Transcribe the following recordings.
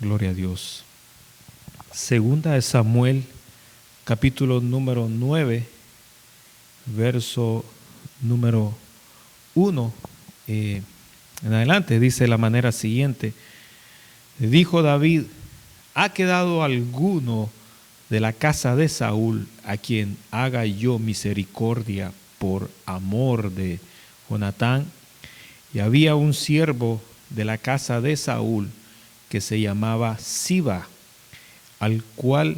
Gloria a Dios. Segunda de Samuel, capítulo número 9, verso número 1 en adelante, dice de la manera siguiente. Dijo David: ¿ha quedado alguno de la casa de Saúl a quien haga yo misericordia por amor de Jonatán? Y había un siervo de la casa de Saúl que se llamaba Siba, al cual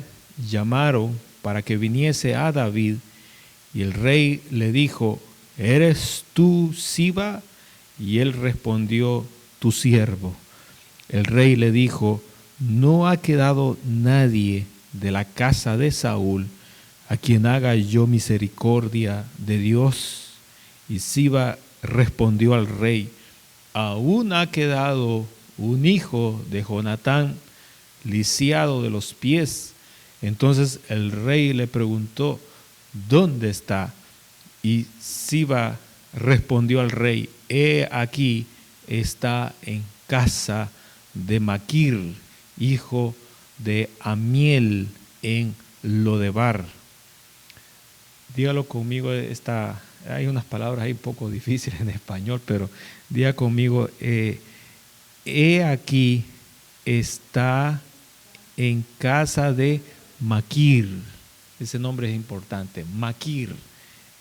llamaron para que viniese a David. Y el rey le dijo: ¿eres tú Siba? Y él respondió: tu siervo. El rey le dijo: no ha quedado nadie de la casa de Saúl a quien haga yo misericordia de Dios. Y Siba respondió al rey: aún ha quedado un hijo de Jonatán lisiado de los pies. Entonces el rey le preguntó: ¿dónde está? Y Siba respondió al rey: he aquí, está en casa de Maquir, hijo de Amiel, en Lodebar. Dígalo conmigo, hay unas palabras ahí un poco difíciles en español, pero diga conmigo: he aquí, está en casa de Maquir. Ese nombre es importante. Maquir.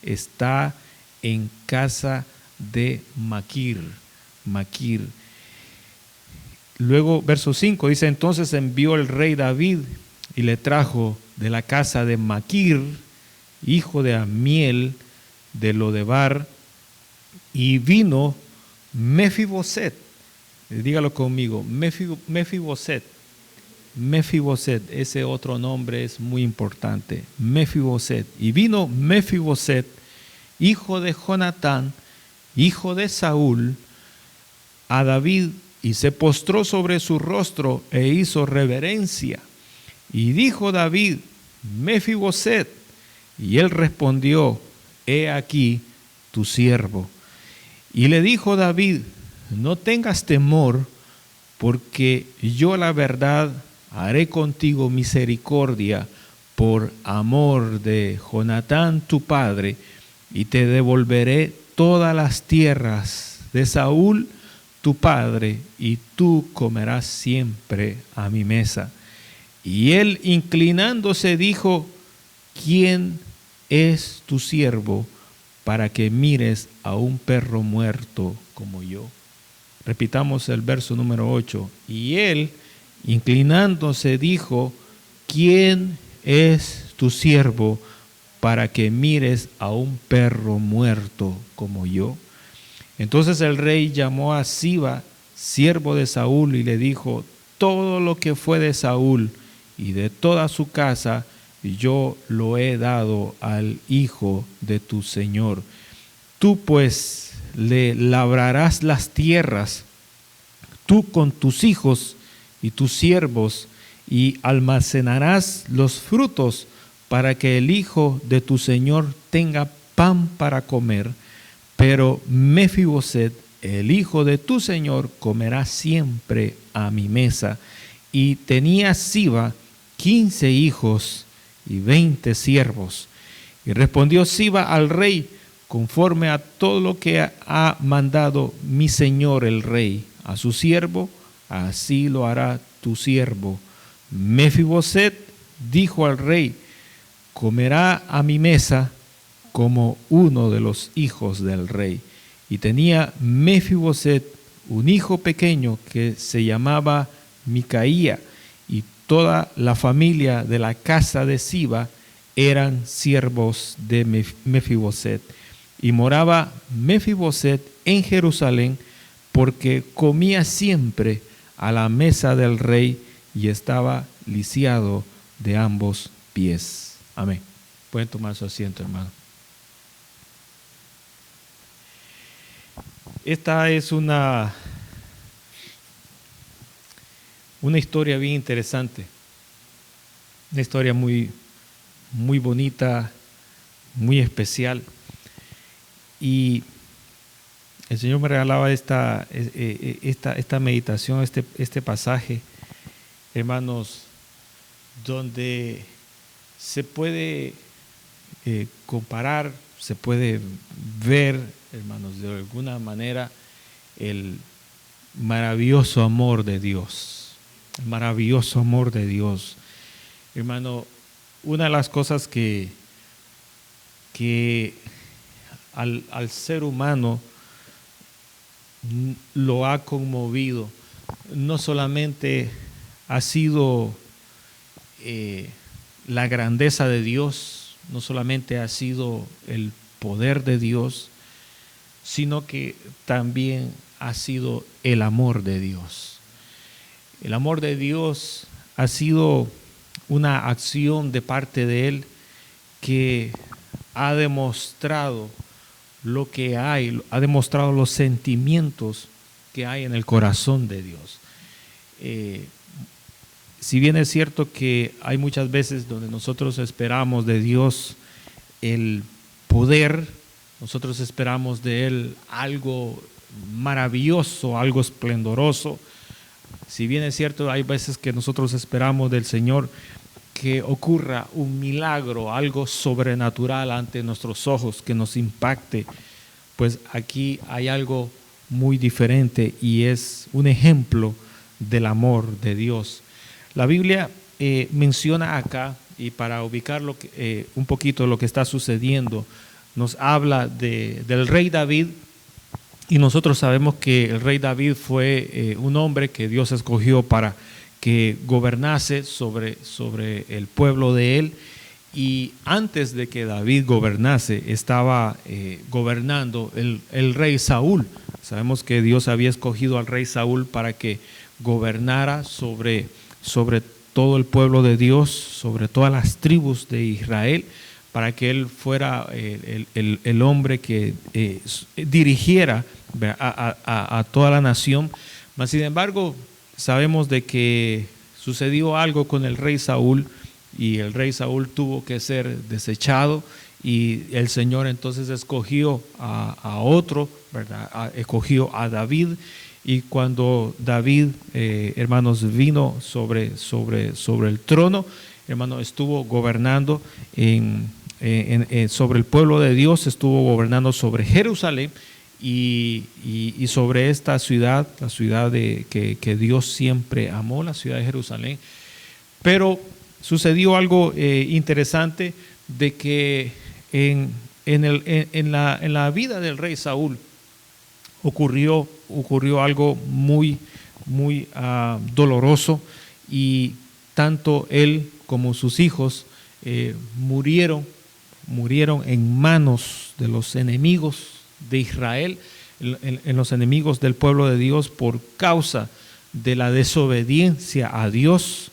Está en casa de Maquir. Maquir. Luego, verso 5 dice: entonces envió el rey David y le trajo de la casa de Maquir, hijo de Amiel, de Lodebar, y vino Mefiboset. Dígalo conmigo: Mefiboset. Mefiboset, ese otro nombre es muy importante. Mefiboset. Y vino Mefiboset, hijo de Jonatán, hijo de Saúl, a David, y se postró sobre su rostro e hizo reverencia. Y dijo David: Mefiboset. Y él respondió: he aquí tu siervo. Y le dijo David: no tengas temor, porque yo la verdad haré contigo misericordia por amor de Jonatán tu padre, y te devolveré todas las tierras de Saúl tu padre, y tú comerás siempre a mi mesa. Y él, inclinándose, dijo: ¿quién es tu siervo para que mires a un perro muerto como yo? Repitamos el verso número 8. Y él, inclinándose, dijo: ¿quién es tu siervo para que mires a un perro muerto como yo? Entonces el rey llamó a Siba, siervo de Saúl, y le dijo: todo lo que fue de Saúl y de toda su casa, yo lo he dado al hijo de tu señor. Tú pues le labrarás las tierras, tú con tus hijos y tus siervos, y almacenarás los frutos para que el hijo de tu señor tenga pan para comer. Pero Mefiboset, el hijo de tu señor, comerá siempre a mi mesa. Y tenía Siba 15 hijos y 20 siervos. Y respondió Siba al rey: conforme a todo lo que ha mandado mi señor el rey a su siervo, así lo hará tu siervo. Mefiboset dijo al rey: comerá a mi mesa como uno de los hijos del rey. Y tenía Mefiboset un hijo pequeño que se llamaba Micaía, y toda la familia de la casa de Siba eran siervos de Mefiboset. Y moraba Mefiboset en Jerusalén, porque comía siempre a la mesa del rey y estaba lisiado de ambos pies. Amén. Pueden tomar su asiento, hermano. Esta es una historia bien interesante, una historia muy, muy bonita, muy especial. Y el Señor me regalaba esta meditación, este pasaje, hermanos, donde se puede comparar, se puede ver, hermanos, de alguna manera el maravilloso amor de Dios, el maravilloso amor de Dios. Hermano, una de las cosas que al ser humano lo ha conmovido, no solamente ha sido la grandeza de Dios, no solamente ha sido el poder de Dios, sino que también ha sido el amor de Dios. El amor de Dios ha sido una acción de parte de Él que ha demostrado lo que hay, ha demostrado los sentimientos que hay en el corazón de Dios. Si bien es cierto que hay muchas veces donde nosotros esperamos de Dios el poder, nosotros esperamos de Él algo maravilloso, algo esplendoroso. Si bien es cierto, hay veces que nosotros esperamos del Señor que ocurra un milagro, algo sobrenatural ante nuestros ojos, que nos impacte, pues aquí hay algo muy diferente y es un ejemplo del amor de Dios. La Biblia menciona acá, y para ubicarlo un poquito lo que está sucediendo, nos habla del rey David, y nosotros sabemos que el rey David fue un hombre que Dios escogió para que gobernase sobre el pueblo de él. Y antes de que David gobernase, estaba gobernando el rey Saúl. Sabemos que Dios había escogido al rey Saúl para que gobernara sobre todo el pueblo de Dios, sobre todas las tribus de Israel, para que él fuera el hombre que dirigiera a toda la nación. Mas sin embargo, sabemos de que sucedió algo con el rey Saúl, y el rey Saúl tuvo que ser desechado, y el Señor entonces escogió a otro, ¿verdad? Escogió a David. Y cuando David, hermanos, vino sobre el trono, hermano, estuvo gobernando sobre el pueblo de Dios, estuvo gobernando sobre Jerusalén y sobre esta ciudad, la ciudad que Dios siempre amó, la ciudad de Jerusalén. Pero sucedió algo interesante, de que en la vida del rey Saúl ocurrió algo muy doloroso, y tanto él como sus hijos murieron en manos de los enemigos de Israel, en los enemigos del pueblo de Dios, por causa de la desobediencia a Dios.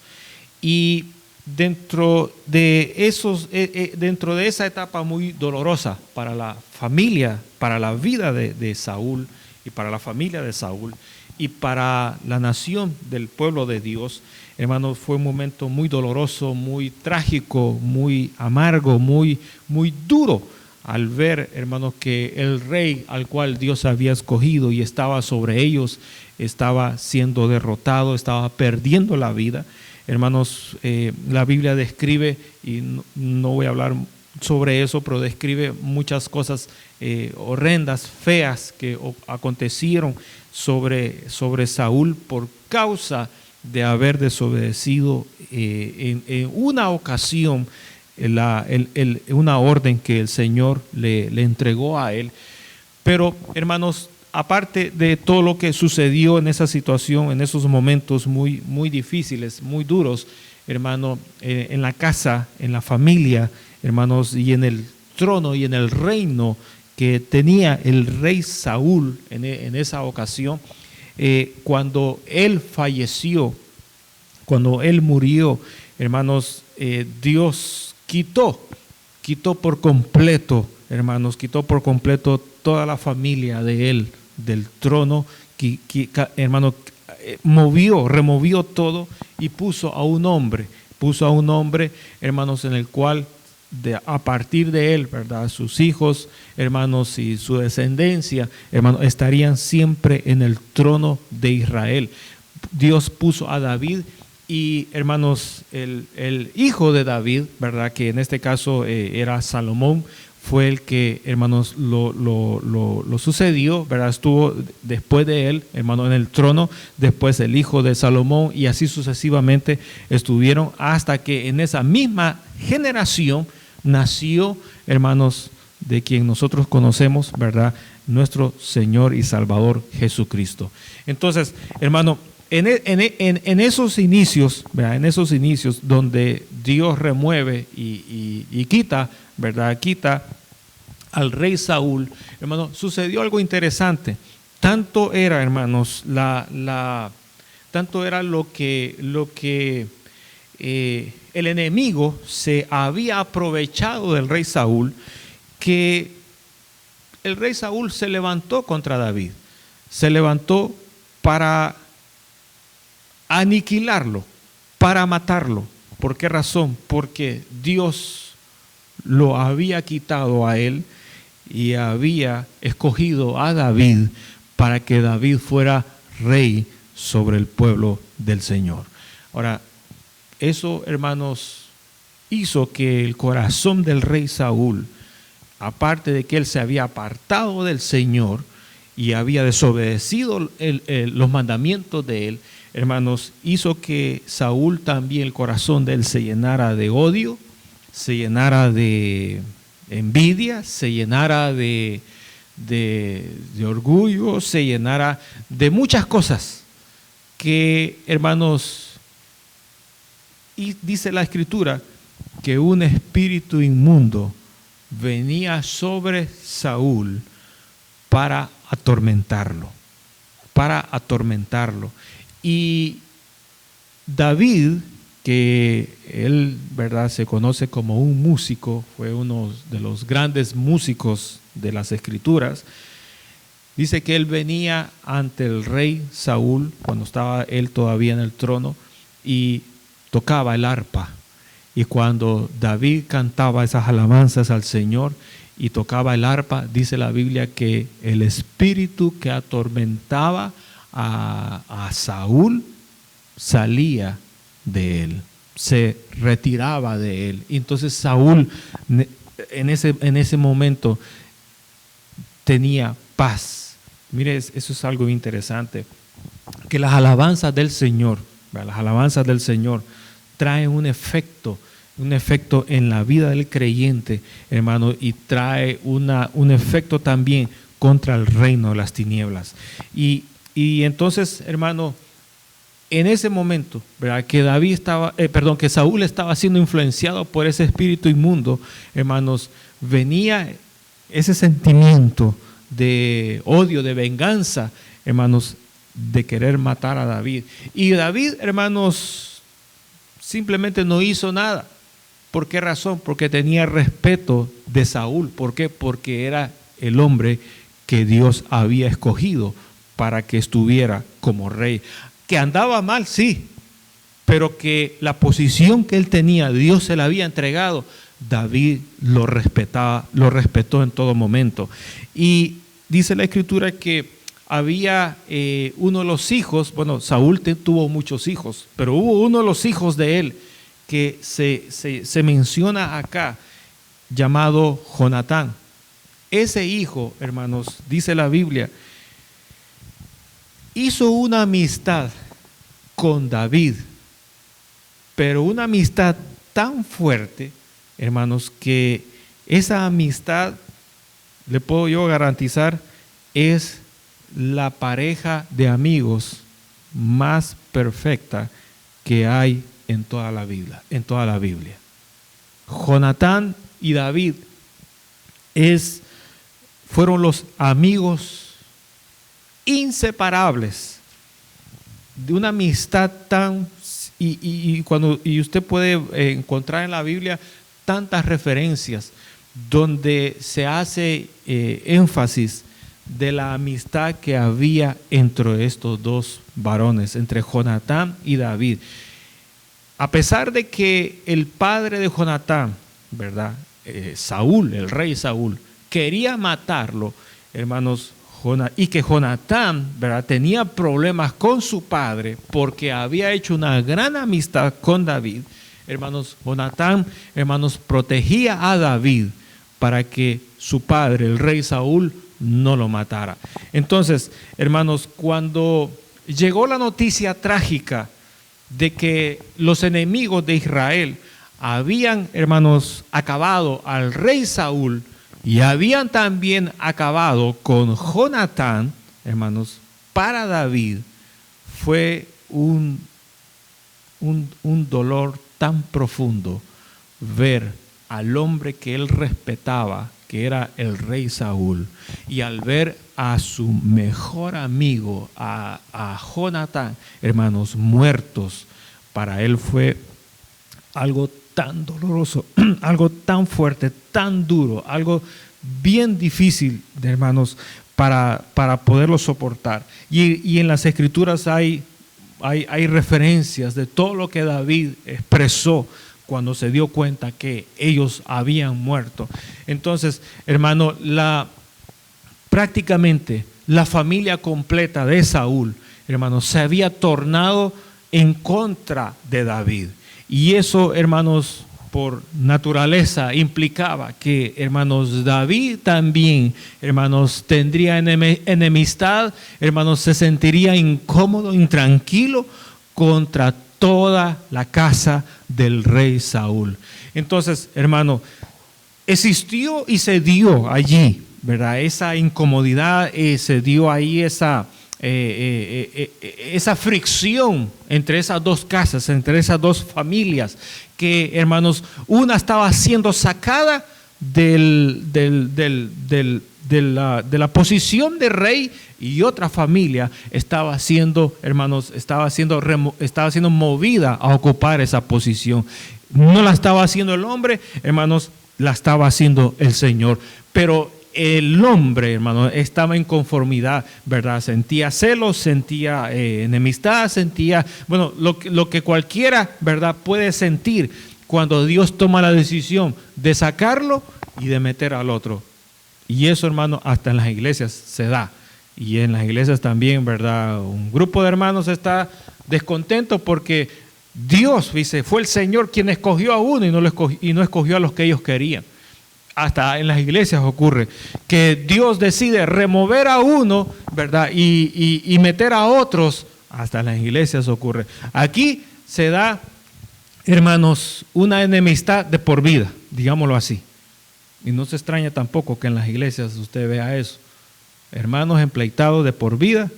Y dentro de esa etapa muy dolorosa para la familia, para la vida de Saúl, y para la familia de Saúl, y para la nación del pueblo de Dios, hermanos, fue un momento muy doloroso, muy trágico, muy amargo, muy duro, al ver, hermanos, que el rey al cual Dios había escogido y estaba sobre ellos, estaba siendo derrotado, estaba perdiendo la vida. Hermanos, la Biblia describe, y no voy a hablar sobre eso, pero describe muchas cosas horrendas, feas, que acontecieron sobre Saúl por causa de haber desobedecido en una ocasión una orden que el Señor le entregó a él. Pero, hermanos, aparte de todo lo que sucedió en esa situación, en esos momentos muy difíciles, muy duros, hermano, en la casa, en la familia, hermanos, y en el trono y en el reino que tenía el rey Saúl en esa ocasión, cuando él falleció, cuando él murió, hermanos, Dios quitó por completo, hermanos, quitó por completo toda la familia de él del trono, hermano, removió todo, y puso a un hombre, hermanos, en el cual a partir de él, ¿verdad?, sus hijos, hermanos, y su descendencia, hermanos, estarían siempre en el trono de Israel. Dios puso a David Y hermanos, el hijo de David, ¿verdad? Que en este caso era Salomón, fue el que, hermanos, lo sucedió, ¿verdad? Estuvo después de él, hermano, en el trono, después el hijo de Salomón, y así sucesivamente estuvieron hasta que en esa misma generación nació, hermanos, de quien nosotros conocemos, ¿verdad? Nuestro Señor y Salvador Jesucristo. Entonces, hermano, en esos inicios, ¿verdad? En esos inicios donde Dios remueve y quita, ¿verdad? Quita al rey Saúl, hermano, sucedió algo interesante. Tanto era, hermanos, tanto era lo que el enemigo se había aprovechado del rey Saúl, que el rey Saúl se levantó contra David. Se levantó para aniquilarlo, para matarlo. ¿Por qué razón? Porque Dios lo había quitado a él y había escogido a David para que David fuera rey sobre el pueblo del Señor. Ahora, eso, hermanos, hizo que el corazón del rey Saúl, aparte de que él se había apartado del Señor y había desobedecido los mandamientos de él, hermanos, hizo que Saúl también, el corazón de él se llenara de odio, se llenara de envidia, se llenara de orgullo, se llenara de muchas cosas que, hermanos, y dice la Escritura que un espíritu inmundo venía sobre Saúl para atormentarlo, Y David, que él, ¿verdad?, se conoce como un músico, fue uno de los grandes músicos de las Escrituras, dice que él venía ante el rey Saúl, cuando estaba él todavía en el trono, y tocaba el arpa. Y cuando David cantaba esas alabanzas al Señor y tocaba el arpa, dice la Biblia que el espíritu que atormentaba a Saúl salía de él, se retiraba de él. Y entonces Saúl en ese momento tenía paz. Mire, eso es algo interesante, que las alabanzas del Señor, ¿verdad?, las alabanzas del Señor traen un efecto en la vida del creyente, hermano, y trae un efecto también contra el reino de las tinieblas. Y entonces, hermano, en ese momento, ¿verdad?, que Saúl estaba siendo influenciado por ese espíritu inmundo, hermanos, venía ese sentimiento de odio, de venganza, hermanos, de querer matar a David. Y David, hermanos, simplemente no hizo nada. ¿Por qué razón? Porque tenía respeto de Saúl. ¿Por qué? Porque era el hombre que Dios había escogido para que estuviera como rey. Que andaba mal, sí, pero que la posición que él tenía, Dios se la había entregado. David lo respetó en todo momento. Y dice la Escritura que había uno de los hijos, bueno, Saúl tuvo muchos hijos, pero hubo uno de los hijos de él que se menciona acá, llamado Jonatán. Ese hijo, hermanos, dice la Biblia, hizo una amistad con David, pero una amistad tan fuerte, hermanos, que esa amistad, le puedo yo garantizar, es la pareja de amigos más perfecta que hay en toda la Biblia. Jonatán y David fueron los amigos inseparables de una amistad tan, y usted puede encontrar en la Biblia tantas referencias donde se hace énfasis de la amistad que había entre estos dos varones, entre Jonatán y David. A pesar de que el padre de Jonatán, ¿verdad?, Saúl, el rey Saúl, quería matarlo, hermanos, y que Jonatán, ¿verdad?, tenía problemas con su padre porque había hecho una gran amistad con David. Hermanos, Jonatán, hermanos, protegía a David para que su padre, el rey Saúl, no lo matara. Entonces, hermanos, cuando llegó la noticia trágica de que los enemigos de Israel habían, hermanos, acabado al rey Saúl y habían también acabado con Jonatán, hermanos, para David fue un dolor tan profundo ver al hombre que él respetaba, que era el rey Saúl, y al ver a su mejor amigo, a Jonatán, hermanos, muertos, para él fue algo tan doloroso, algo tan fuerte, tan duro, algo bien difícil, hermanos, para poderlo soportar. Y en las Escrituras hay referencias de todo lo que David expresó cuando se dio cuenta que ellos habían muerto. Entonces, hermano, prácticamente la familia completa de Saúl, hermanos, se había tornado en contra de David. Y eso, hermanos, por naturaleza implicaba que, hermanos, David también, hermanos, tendría enemistad, hermanos, se sentiría incómodo, intranquilo contra toda la casa del rey Saúl. Entonces, hermano, existió y se dio allí, ¿verdad?, esa incomodidad, se dio ahí esa fricción entre esas dos casas, entre esas dos familias, que, hermanos, una estaba siendo sacada de la posición de rey y otra familia estaba siendo, hermanos, estaba siendo movida a ocupar esa posición. No la estaba haciendo el hombre, hermanos, la estaba haciendo el Señor. Pero el hombre, hermano, estaba en conformidad, ¿verdad? Sentía celos, sentía enemistad, sentía, bueno, lo que cualquiera, ¿verdad?, puede sentir cuando Dios toma la decisión de sacarlo y de meter al otro. Y eso, hermano, hasta en las iglesias se da. Y en las iglesias también, ¿verdad?, un grupo de hermanos está descontento porque Dios, dice, fue el Señor quien escogió a uno y no escogió a los que ellos querían. Hasta en las iglesias ocurre que Dios decide remover a uno, ¿verdad?, y meter a otros. Hasta en las iglesias ocurre. Aquí se da, hermanos, una enemistad de por vida, digámoslo así. Y no se extraña tampoco que en las iglesias usted vea eso. Hermanos empleitados de por vida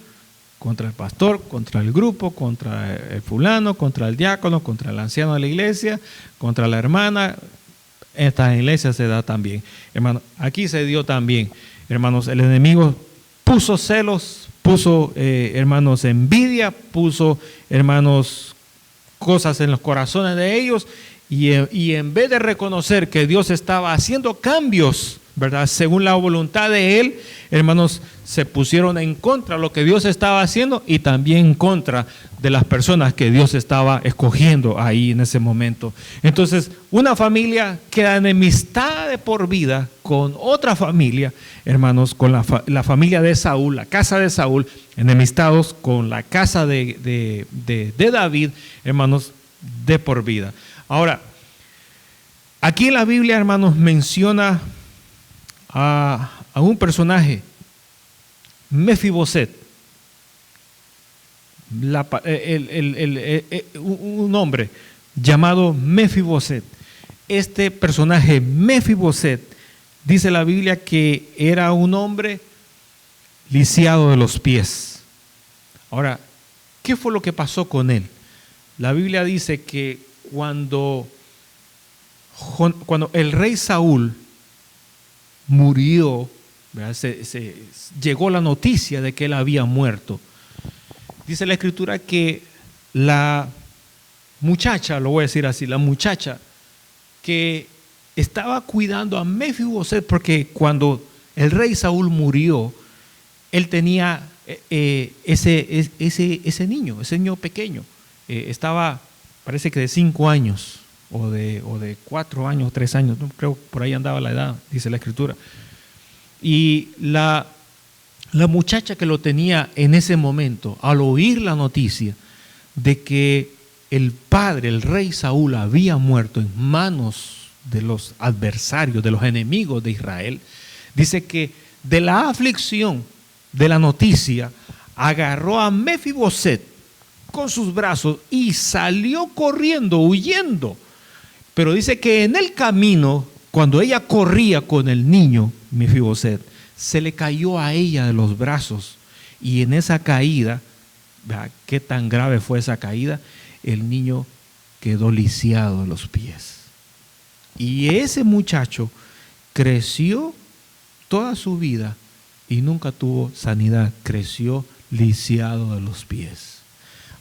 contra el pastor, contra el grupo, contra el fulano, contra el diácono, contra el anciano de la iglesia, contra la hermana. Esta iglesia se da también, hermano. Aquí se dio también, hermanos. El enemigo puso celos, puso, hermanos, envidia, puso, hermanos, cosas en los corazones de ellos, y en vez de reconocer que Dios estaba haciendo cambios, ¿verdad?, según la voluntad de Él, hermanos, se pusieron en contra de lo que Dios estaba haciendo y también en contra de las personas que Dios estaba escogiendo ahí en ese momento. Entonces, una familia queda enemistada de por vida con otra familia, hermanos, con la familia de Saúl, la casa de Saúl, enemistados con la casa de David, hermanos, de por vida. Ahora, aquí en la Biblia, hermanos, menciona a un personaje, Mefiboset, un hombre llamado Mefiboset. Este personaje, Mefiboset, dice la Biblia que era un hombre lisiado de los pies. Ahora, ¿qué fue lo que pasó con él? La Biblia dice que cuando el rey Saúl murió, ¿verdad?, llegó la noticia de que él había muerto. Dice la Escritura que la muchacha, lo voy a decir así, la muchacha que estaba cuidando a Mefiboset, porque cuando el rey Saúl murió, él tenía ese niño pequeño, estaba, parece que de 5 años, o de 4 años, 3 años, no creo, por ahí andaba la edad, dice la Escritura. Y la La muchacha que lo tenía en ese momento, al oír la noticia de que el padre, el rey Saúl, había muerto en manos de los adversarios, de los enemigos de Israel, dice que de la aflicción de la noticia, agarró a Mefiboset con sus brazos y salió corriendo, huyendo. Pero dice que en el camino, cuando ella corría con el niño, Mefiboset, se le cayó a ella de los brazos. Y en esa caída, ¿verdad? ¿Qué tan grave fue esa caída? El niño quedó lisiado de los pies. Y ese muchacho creció toda su vida y nunca tuvo sanidad. Creció lisiado de los pies.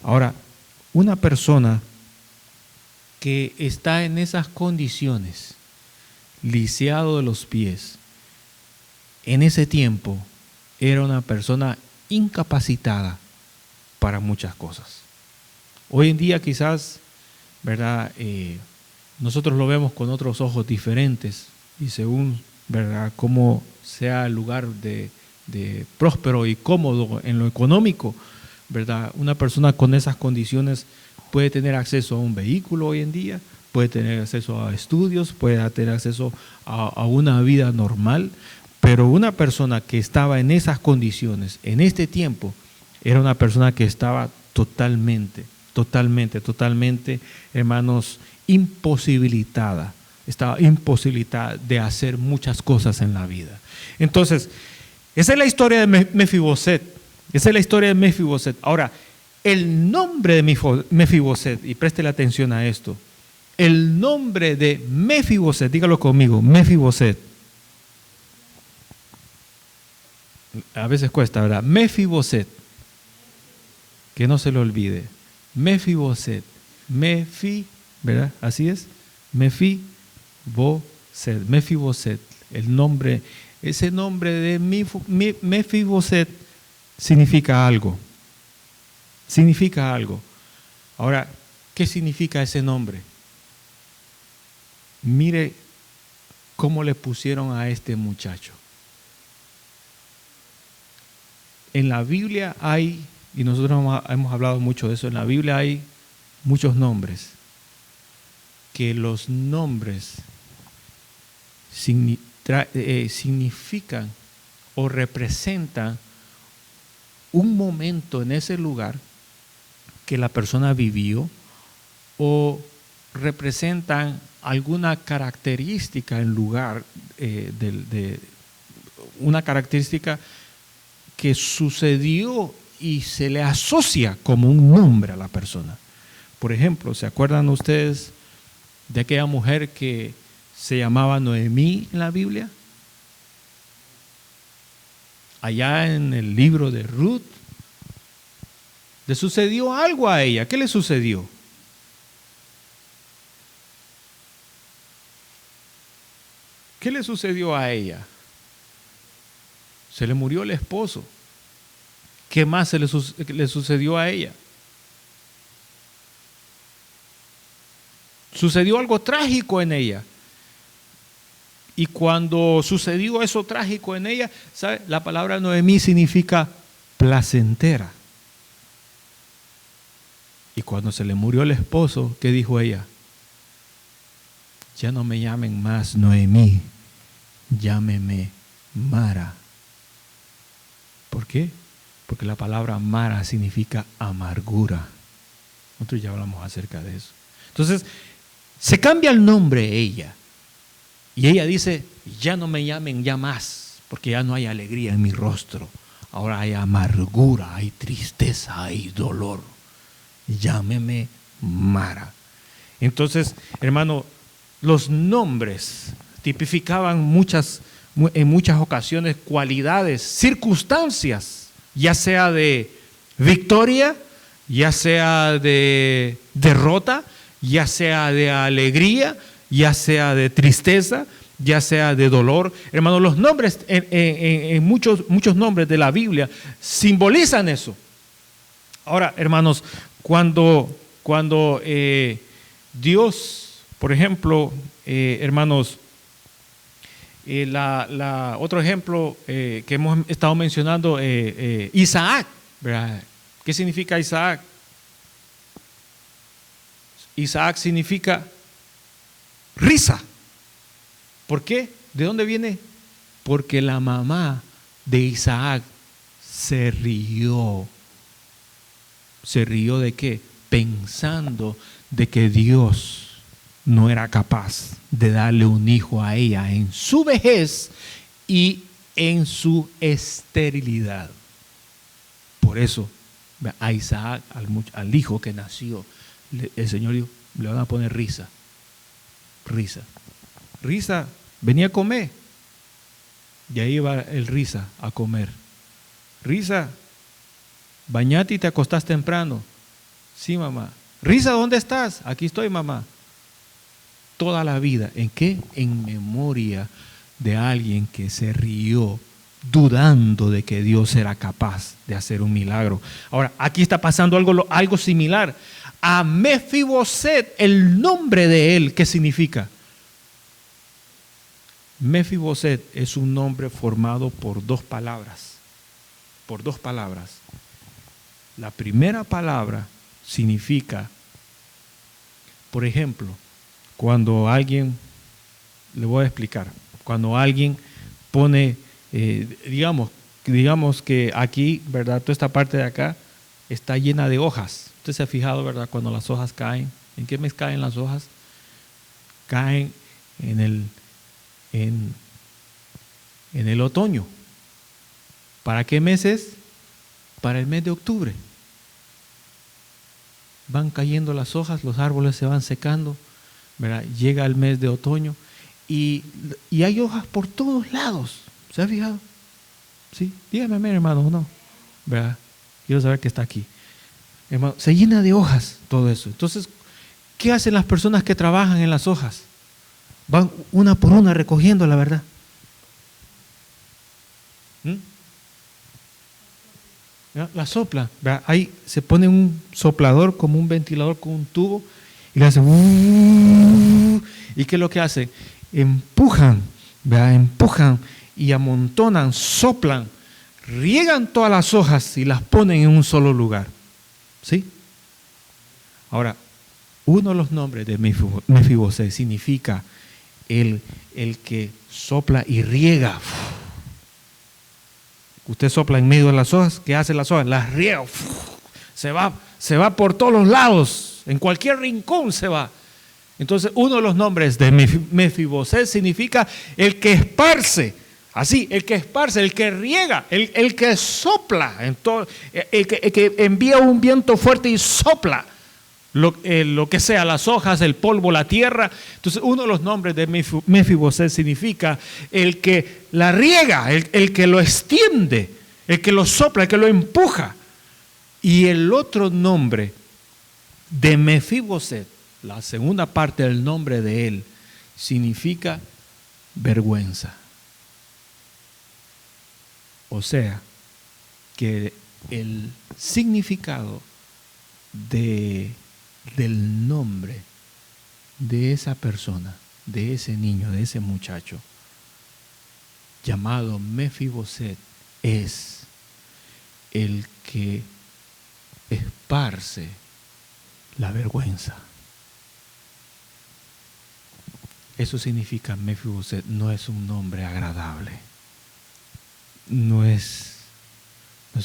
Ahora, una persona que está en esas condiciones, lisiado de los pies, en ese tiempo era una persona incapacitada para muchas cosas. Hoy en día quizás, ¿verdad? Nosotros lo vemos con otros ojos diferentes y según, ¿verdad?, cómo sea el lugar de próspero y cómodo en lo económico, ¿verdad? Una persona con esas condiciones puede tener acceso a un vehículo hoy en día, puede tener acceso a estudios, puede tener acceso a una vida normal, pero una persona que estaba en esas condiciones, en este tiempo, era una persona que estaba totalmente, hermanos, imposibilitada. Estaba imposibilitada de hacer muchas cosas en la vida. Entonces, esa es la historia de Mefiboset. Esa es la historia de Mefiboset. Ahora, el nombre de Mefiboset, y préstele atención a esto, el nombre de Mefiboset, dígalo conmigo, Mefiboset. A veces cuesta, ¿verdad? Mefiboset. Que no se lo olvide. Mefiboset. ¿Verdad? Así es. Mefiboset. El nombre, ese nombre de Mefiboset significa algo. Significa algo. Ahora, ¿qué significa ese nombre? Mire cómo le pusieron a este muchacho. En la Biblia hay, y nosotros hemos hablado mucho de eso, en la Biblia hay muchos nombres, que los nombres significan o representan un momento en ese lugar que la persona vivió o representan alguna característica en lugar de una característica que sucedió y se le asocia como un nombre a la persona. Por ejemplo, ¿se acuerdan ustedes de aquella mujer que se llamaba Noemí en la Biblia? Allá en el libro de Ruth, le sucedió algo a ella. ¿Qué le sucedió? ¿Qué le sucedió a ella? Se le murió el esposo. ¿Qué más le sucedió a ella? Sucedió algo trágico en ella. Y cuando sucedió eso trágico en ella, ¿sabe? La palabra Noemí significa placentera. Y cuando se le murió el esposo, ¿qué dijo ella? Ya no me llamen más Noemí, llámeme Mara. ¿Por qué? Porque la palabra Mara significa amargura. Nosotros ya hablamos acerca de eso. Entonces, se cambia el nombre ella. Y ella dice, ya no me llamen ya más, porque ya no hay alegría en mi rostro. Ahora hay amargura, hay tristeza, hay dolor. Llámeme Mara. Entonces, hermano, los nombres tipificaban en muchas ocasiones cualidades, circunstancias, ya sea de victoria, ya sea de derrota, ya sea de alegría, ya sea de tristeza, ya sea de dolor. Hermano, los nombres, en muchos nombres de la Biblia simbolizan eso. Ahora, hermanos, cuando Dios, por ejemplo, hermanos, Otro ejemplo que hemos estado mencionando, Isaac, ¿verdad? ¿Qué significa Isaac? Isaac significa risa. ¿Por qué? ¿De dónde viene? Porque la mamá de Isaac se rió. ¿Se rió de qué? Pensando de que Dios no era capaz de darle un hijo a ella en su vejez y en su esterilidad. Por eso a Isaac, al hijo que nació, el Señor dijo, le van a poner risa. Risa. Risa venía a comer. Y ahí va el Risa a comer. Risa, bañate y te acostás temprano. Sí, mamá. Risa, ¿dónde estás? Aquí estoy, mamá. Toda la vida. ¿En qué? En memoria de alguien que se rió dudando de que Dios era capaz de hacer un milagro. Ahora, aquí está pasando algo similar. A Mefiboset, el nombre de él, ¿qué significa? Mefiboset es un nombre formado por dos palabras. Por dos palabras. La primera palabra significa, por ejemplo, cuando alguien, le voy a explicar, cuando alguien pone, digamos que aquí, ¿verdad? Toda esta parte de acá está llena de hojas. Usted se ha fijado, ¿verdad? Cuando las hojas caen, ¿en qué mes caen las hojas? Caen en el otoño. ¿Para qué meses? Para el mes de octubre. Van cayendo las hojas, los árboles se van secando, ¿verdad? Llega el mes de otoño y hay hojas por todos lados. ¿Se ha fijado? Sí, dígame, hermano, ¿o no? ¿Verdad? Quiero saber que está aquí. Hermano, se llena de hojas todo eso. Entonces, ¿qué hacen las personas que trabajan en las hojas? Van una por una recogiendo, la verdad. La sopla, ¿verdad? Ahí se pone un soplador como un ventilador con un tubo y le hace ¿y qué es lo que hacen? Empujan, ¿verdad? Empujan y amontonan, soplan, riegan todas las hojas y las ponen en un solo lugar. ¿Sí? Ahora, uno de los nombres de Mefiboset significa el que sopla y riega. Usted sopla en medio de las hojas, ¿qué hace las hojas? Las riega, se va por todos los lados, en cualquier rincón se va. Entonces, uno de los nombres de Mefiboset significa el que esparce, así, el que esparce, el que riega, el que sopla, el que envía un viento fuerte y sopla lo que sea, las hojas, el polvo, la tierra. Entonces, uno de los nombres de Mefiboset significa el que la riega, el que lo extiende, el que lo sopla, el que lo empuja. Y el otro nombre de Mefiboset, la segunda parte del nombre de él, significa vergüenza. O sea, que el significado del nombre de esa persona, de ese niño, de ese muchacho, llamado Mefiboset, es el que esparce la vergüenza. Eso significa Mefiboset, no es un nombre agradable, no es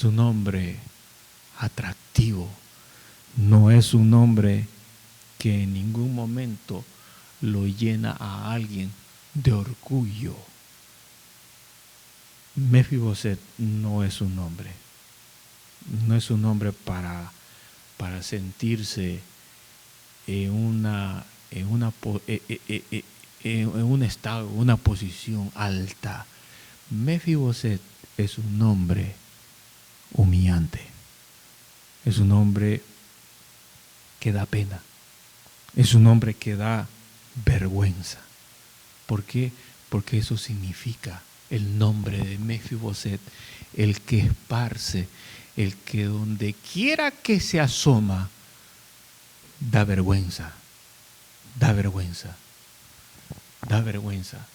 un nombre atractivo, no es un nombre que en ningún momento lo llena a alguien de orgullo. Mefiboset no es un nombre, no es un nombre para sentirse en un estado, una posición alta. Mefiboset es un nombre humillante, es un nombre que da pena, es un nombre que da vergüenza. ¿Por qué? Porque eso significa el nombre de Mefiboset, el que esparce, el que donde quiera que se asoma, da vergüenza, da vergüenza, da vergüenza.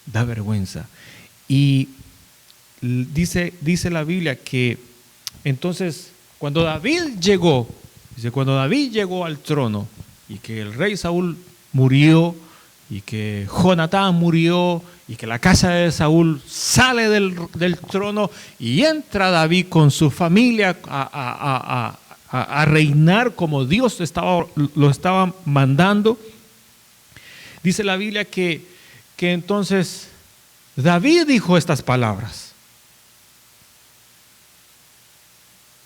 Da vergüenza. Y dice la Biblia que entonces cuando David llegó al trono y que el rey Saúl murió y que Jonatán murió y que la casa de Saúl sale del trono y entra David con su familia a reinar como Dios lo estaba mandando, dice la Biblia que entonces David dijo estas palabras.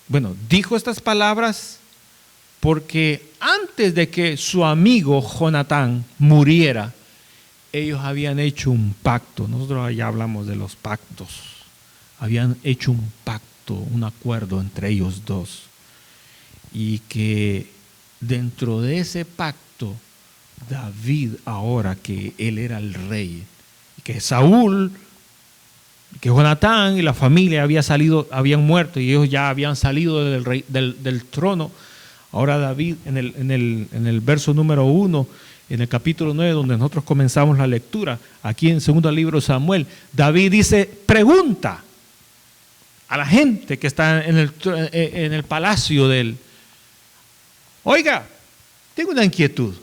Bueno, dijo estas palabras porque antes de que su amigo Jonatán muriera, ellos habían hecho un pacto. Nosotros ya hablamos de los pactos. Habían hecho un pacto, un acuerdo entre ellos dos. Y que dentro de ese pacto, David, ahora que él era el rey, y que Saúl, que Jonatán y la familia habían muerto y ellos ya habían salido del trono. Ahora David, en el verso número 1, en el capítulo 9, donde nosotros comenzamos la lectura, aquí en el segundo libro de Samuel, David dice, pregunta a la gente que está en el palacio de él: oiga, tengo una inquietud,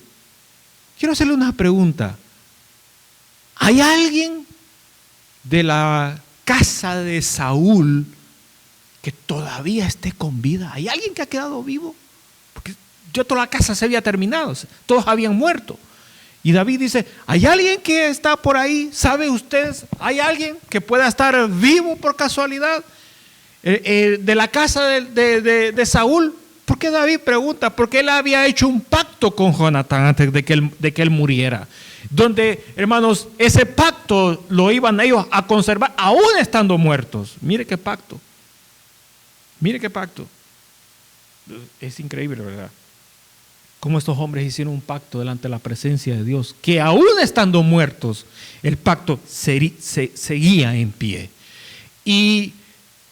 quiero hacerle una pregunta. ¿Hay alguien de la casa de Saúl que todavía esté con vida? ¿Hay alguien que ha quedado vivo? Porque ya toda la casa se había terminado, todos habían muerto. Y David dice, ¿hay alguien que está por ahí? ¿Sabe ustedes? ¿Hay alguien que pueda estar vivo por casualidad de la casa de Saúl? ¿Por qué David pregunta? Porque él había hecho un pacto con Jonatán antes de que él muriera. Donde, hermanos, ese pacto lo iban ellos a conservar aún estando muertos. Mire qué pacto. Mire qué pacto. Es increíble, ¿verdad? Cómo estos hombres hicieron un pacto delante de la presencia de Dios, que aún estando muertos, el pacto seguía en pie. Y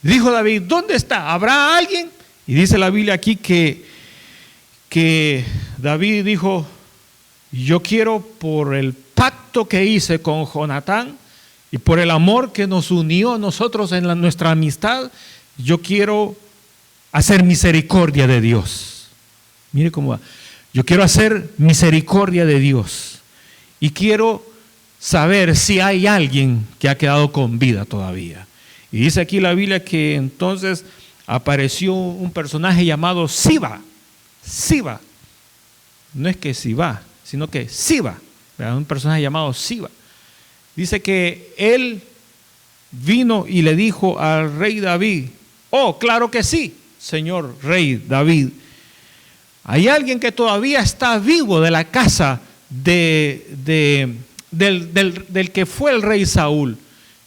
dijo David, ¿dónde está? ¿Habrá alguien? Y dice la Biblia aquí que David dijo, yo quiero, por el pacto que hice con Jonatán y por el amor que nos unió a nosotros en nuestra amistad, yo quiero hacer misericordia de Dios. Mire cómo va. Yo quiero hacer misericordia de Dios y quiero saber si hay alguien que ha quedado con vida todavía. Y dice aquí la Biblia que entonces apareció un personaje llamado Siba. Siba. No es que Siba, sino que Siba. Un personaje llamado Siba. Dice que él vino y le dijo al rey David, oh, claro que sí, señor rey David. Hay alguien que todavía está vivo de la casa del que fue el rey Saúl.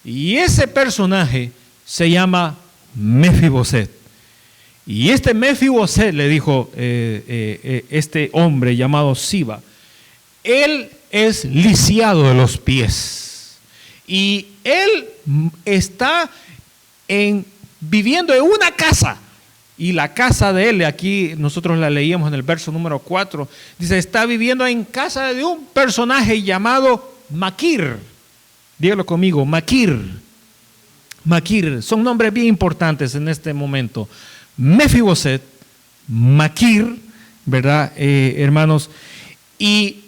Y ese personaje se llama Mefiboset. Y este Mefiboset, le dijo este hombre llamado Siba, él es lisiado de los pies. Y él está viviendo en una casa. Y la casa de él, aquí nosotros la leíamos en el verso número 4, dice, está viviendo en casa de un personaje llamado Maquir. Dígalo conmigo, Maquir. Maquir, son nombres bien importantes en este momento. Mefiboset, Maquir, ¿verdad, hermanos? Y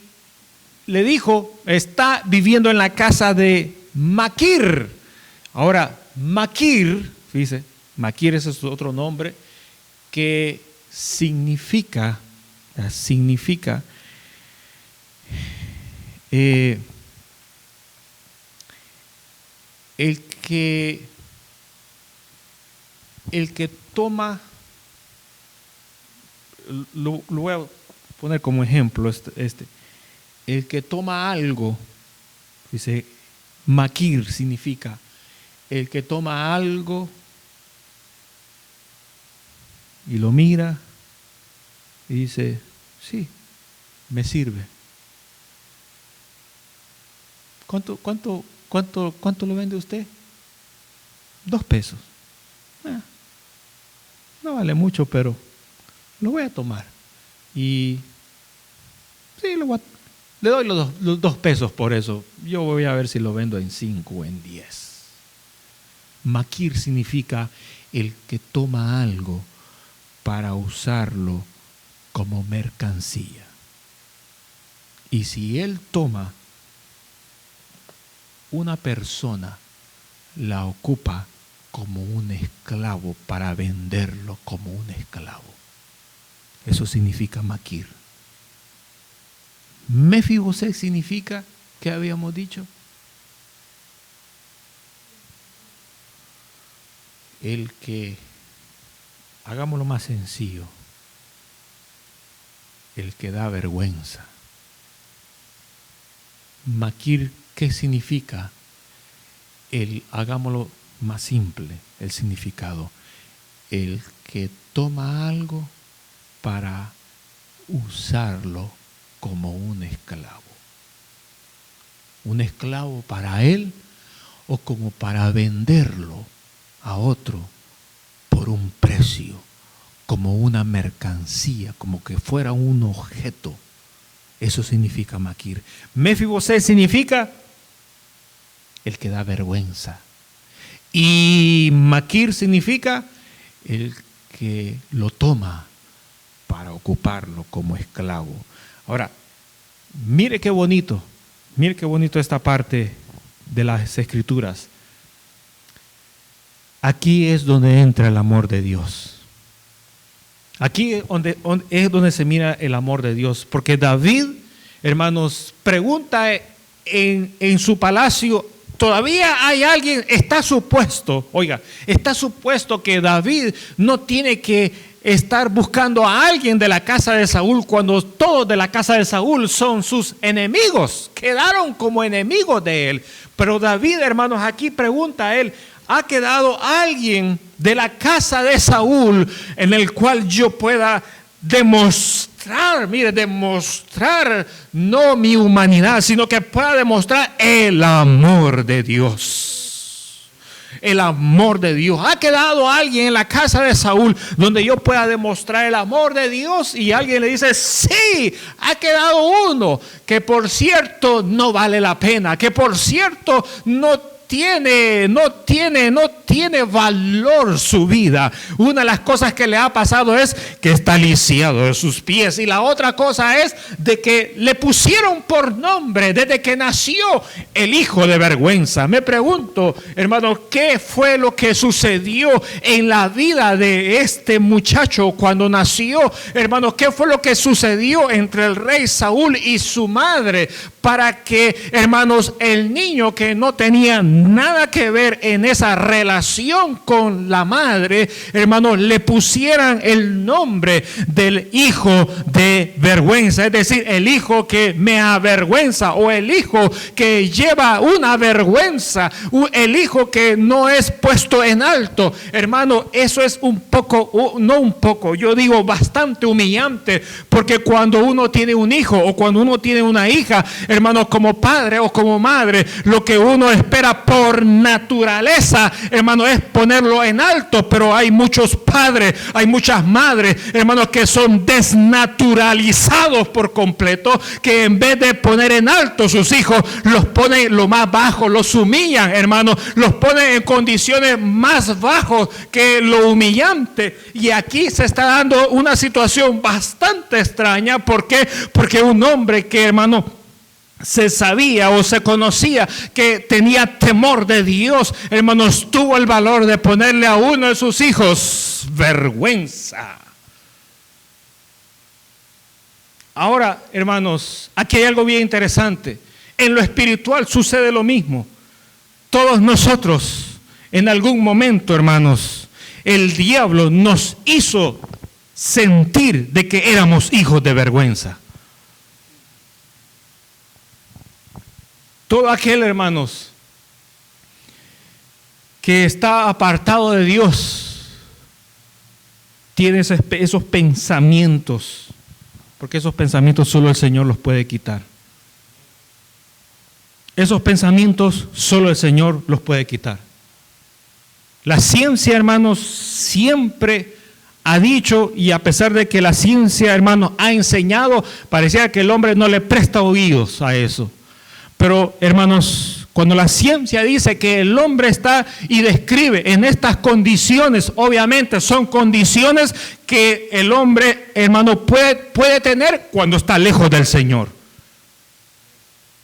le dijo, está viviendo en la casa de Maquir. Ahora, Maquir, fíjese, Maquir ese es otro nombre que significa el que toma, lo voy a poner como ejemplo el que toma algo, dice, Maquir significa el que toma algo y lo mira y dice, sí, me sirve. ¿Cuánto lo vende usted? 2 pesos. No vale mucho, pero lo voy a tomar. Y sí, lo Le doy los 2 pesos por eso. Yo voy a ver si lo vendo en 5 o en 10. Maquir significa el que toma algo para usarlo como mercancía. Y si él toma una persona, la ocupa como un esclavo para venderlo como un esclavo. Eso significa maquir. Mefiboset significa, ¿qué habíamos dicho? El que, hagámoslo más sencillo, el que da vergüenza. Maquir, ¿qué significa? Hagámoslo más simple, el significado. El que toma algo para usarlo como un esclavo. Un esclavo para él o como para venderlo a otro por un precio, como una mercancía, como que fuera un objeto. Eso significa maquir. Mefiboset significa el que da vergüenza. Y maquir significa el que lo toma para ocuparlo como esclavo. Ahora, mire qué bonito esta parte de las Escrituras. Aquí es donde entra el amor de Dios. Aquí es donde se mira el amor de Dios. Porque David, hermanos, pregunta en su palacio, todavía hay alguien, está supuesto que David no tiene que estar buscando a alguien de la casa de Saúl cuando todos de la casa de Saúl son sus enemigos, quedaron como enemigos de él. Pero David, hermanos, aquí pregunta a él, ¿ha quedado alguien de la casa de Saúl en el cual yo pueda demostrar no mi humanidad, sino que pueda demostrar el amor de Dios? El amor de Dios. ¿Ha quedado alguien en la casa de Saúl donde yo pueda demostrar el amor de Dios? Y alguien le dice, sí, ha quedado uno que por cierto no vale la pena, que por cierto no tiene valor su vida. Una de las cosas que le ha pasado es que está lisiado de sus pies, y la otra cosa es de que le pusieron por nombre desde que nació el hijo de vergüenza. Me pregunto, hermano, ¿qué fue lo que sucedió en la vida de este muchacho cuando nació? Hermano, ¿qué fue lo que sucedió entre el rey Saúl y su madre para que, hermanos, el niño que no tenía nada que ver en esa relación con la madre, hermanos, le pusieran el nombre del hijo de vergüenza? Es decir, el hijo que me avergüenza, o el hijo que lleva una vergüenza, el hijo que no es puesto en alto. Hermano, eso es yo digo bastante humillante, porque cuando uno tiene un hijo o cuando uno tiene una hija, hermano, como padre o como madre, lo que uno espera por naturaleza, hermano, es ponerlo en alto. Pero hay muchos padres, hay muchas madres, hermanos, que son desnaturalizados por completo, que en vez de poner en alto sus hijos, los ponen lo más bajo, los humillan, hermanos, los ponen en condiciones más bajos que lo humillante. Y aquí se está dando una situación bastante extraña. ¿Por qué? Porque un hombre que, hermano, se sabía o se conocía que tenía temor de Dios, hermanos, tuvo el valor de ponerle a uno de sus hijos vergüenza. Ahora, hermanos, aquí hay algo bien interesante. En lo espiritual sucede lo mismo. Todos nosotros, en algún momento, hermanos, el diablo nos hizo sentir de que éramos hijos de vergüenza. Todo aquel, hermanos, que está apartado de Dios tiene esos pensamientos, porque esos pensamientos solo el Señor los puede quitar. Esos pensamientos solo el Señor los puede quitar. La ciencia, hermanos, siempre ha dicho, y a pesar de que la ciencia, hermanos, ha enseñado, parecía que el hombre no le presta oídos a eso. Pero, hermanos, cuando la ciencia dice que el hombre está y describe en estas condiciones, obviamente son condiciones que el hombre, hermano, puede tener cuando está lejos del Señor.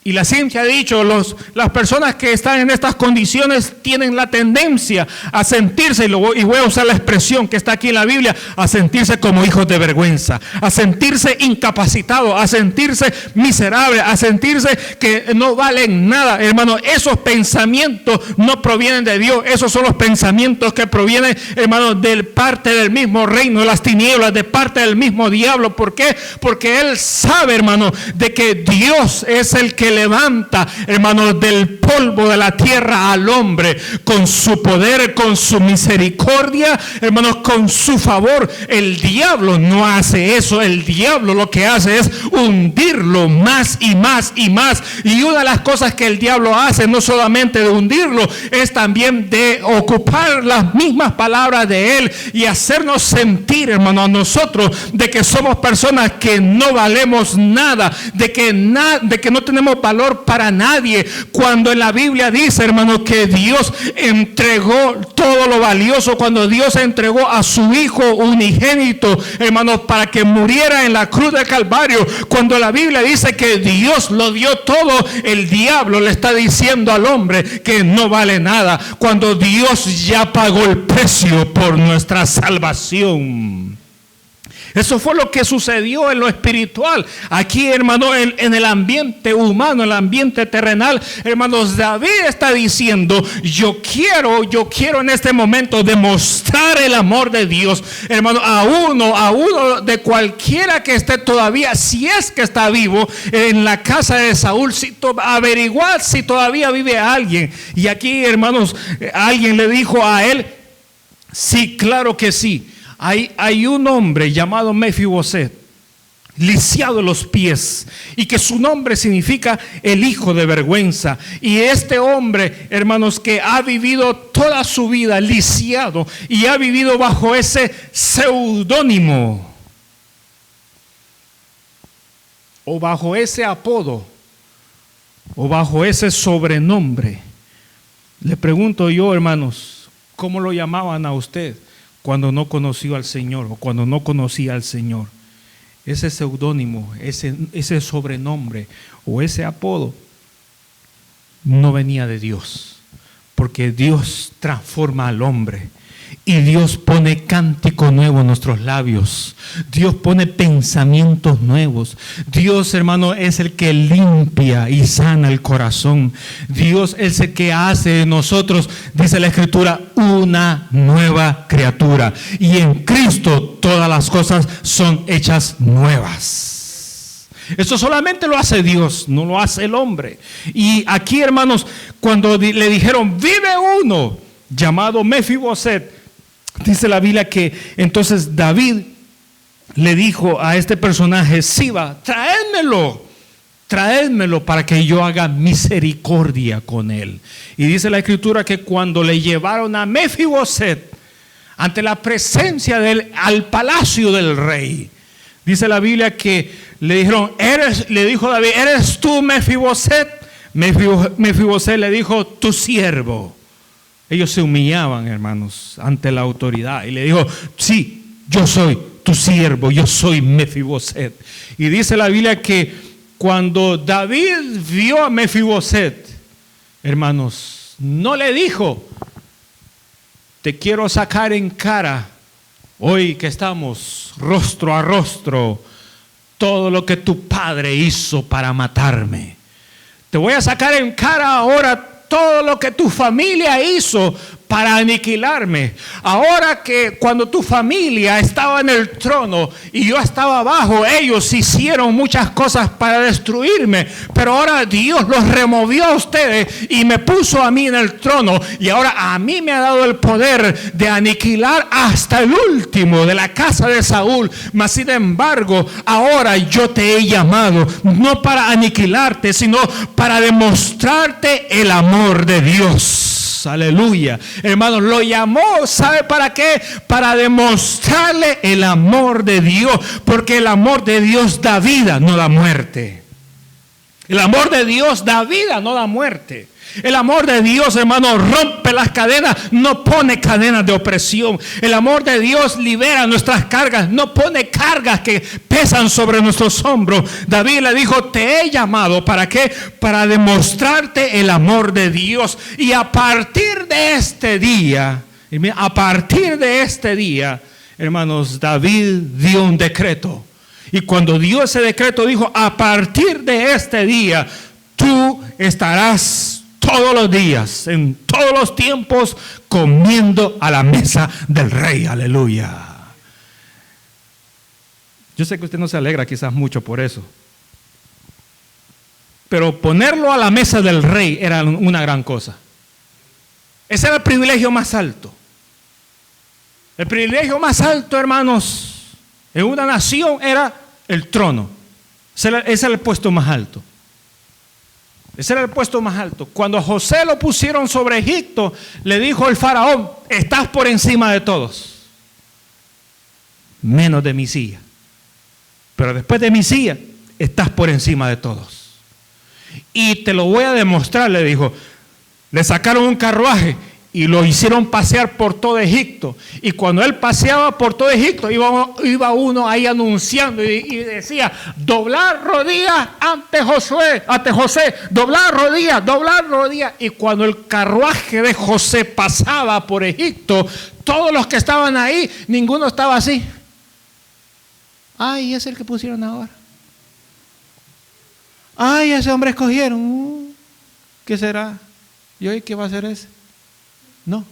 Y la ciencia ha dicho, las personas que están en estas condiciones tienen la tendencia a sentirse, y voy a usar la expresión que está aquí en la Biblia, a sentirse como hijos de vergüenza, a sentirse incapacitados, a sentirse miserables, a sentirse que no valen nada. Hermano, esos pensamientos no provienen de Dios, esos son los pensamientos que provienen, hermano, de parte del mismo reino de las tinieblas, de parte del mismo diablo. ¿Por qué? Porque él sabe, hermano, de que Dios es el que levanta, hermanos, del polvo de la tierra al hombre con su poder, con su misericordia, hermanos, con su favor. El diablo no hace eso. El diablo lo que hace es hundirlo más y más y más. Y una de las cosas que el diablo hace, no solamente de hundirlo, es también de ocupar las mismas palabras de él y hacernos sentir, hermanos, a nosotros de que somos personas que no valemos nada, de que no tenemos valor para nadie, cuando en la Biblia dice, hermano, que Dios entregó todo lo valioso, cuando Dios entregó a su Hijo unigénito, hermanos, para que muriera en la cruz del Calvario. Cuando la Biblia dice que Dios lo dio todo, el diablo le está diciendo al hombre que no vale nada, cuando Dios ya pagó el precio por nuestra salvación. Eso fue lo que sucedió en lo espiritual. Aquí, hermano, en el ambiente humano, en el ambiente terrenal, hermanos, David está diciendo, yo quiero en este momento demostrar el amor de Dios, hermano, a uno de cualquiera que esté todavía, si es que está vivo, en la casa de Saúl, averiguar si todavía vive alguien. Y aquí, hermanos, alguien le dijo a él, sí, claro que sí. Hay un hombre llamado Mefiboset, lisiado de los pies, y que su nombre significa el hijo de vergüenza. Y este hombre, hermanos, que ha vivido toda su vida lisiado y ha vivido bajo ese seudónimo o bajo ese apodo o bajo ese sobrenombre. Le pregunto yo, hermanos, ¿cómo lo llamaban a usted cuando no conoció al Señor o cuando no conocía al Señor? Ese seudónimo, ese sobrenombre o ese apodo no venía de Dios, porque Dios transforma al hombre y Dios pone cántico nuevo en nuestros labios. Dios pone pensamientos nuevos. Dios, hermano, es el que limpia y sana el corazón. Dios es el que hace de nosotros, dice la Escritura, una nueva criatura. Y en Cristo todas las cosas son hechas nuevas. Eso solamente lo hace Dios, no lo hace el hombre. Y aquí, hermanos, cuando le dijeron, vive uno llamado Mefiboset, dice la Biblia que entonces David le dijo a este personaje, Siba, traédmelo para que yo haga misericordia con él. Y dice la Escritura que cuando le llevaron a Mefiboset ante la presencia de él al palacio del rey, dice la Biblia que le dijeron, le dijo David, ¿eres tú Mefiboset? Mefiboset le dijo, tu siervo. Ellos se humillaban, hermanos, ante la autoridad. Y le dijo, sí, yo soy tu siervo, yo soy Mefiboset. Y dice la Biblia que cuando David vio a Mefiboset, hermanos, no le dijo, te quiero sacar en cara, hoy que estamos rostro a rostro, todo lo que tu padre hizo para matarme. Te voy a sacar en cara ahora todo lo que tu familia hizo para aniquilarme. Ahora que cuando tu familia estaba en el trono y yo estaba abajo, ellos hicieron muchas cosas para destruirme, pero ahora Dios los removió a ustedes y me puso a mí en el trono, y ahora a mí me ha dado el poder de aniquilar hasta el último de la casa de Saúl. Mas sin embargo, ahora yo te he llamado no para aniquilarte, sino para demostrarte el amor de Dios. Dios. Aleluya. Hermanos, lo llamó, ¿sabe para qué? Para demostrarle el amor de Dios. Porque el amor de Dios da vida, no da muerte. El amor de Dios da vida, no da muerte. El amor de Dios, hermano, rompe las cadenas, no pone cadenas de opresión. El amor de Dios libera nuestras cargas, no pone cargas que pesan sobre nuestros hombros. David le dijo, te he llamado, ¿para qué? Para demostrarte el amor de Dios. Y a partir de este día, hermanos, David dio un decreto. Y cuando dio ese decreto, dijo, a partir de este día, tú estarás todos los días, en todos los tiempos, comiendo a la mesa del rey. Aleluya. Yo sé que usted no se alegra quizás mucho por eso, pero ponerlo a la mesa del rey era una gran cosa. Ese era el privilegio más alto. El privilegio más alto, hermanos, en una nación era el trono. Ese era el puesto más alto. Ese era el puesto más alto. Cuando a José lo pusieron sobre Egipto, le dijo el faraón, estás por encima de todos, menos de mi silla. Pero después de mi silla, estás por encima de todos. Y te lo voy a demostrar, le dijo. Le sacaron un carruaje y lo hicieron pasear por todo Egipto. Y cuando él paseaba por todo Egipto, iba uno ahí anunciando y decía, doblar rodillas ante José, doblar rodillas. Y cuando el carruaje de José pasaba por Egipto, todos los que estaban ahí, ninguno estaba así. Ay, es el que pusieron ahora. Ay, ese hombre escogieron. ¿Qué será? ¿Y hoy qué va a hacer ese? No,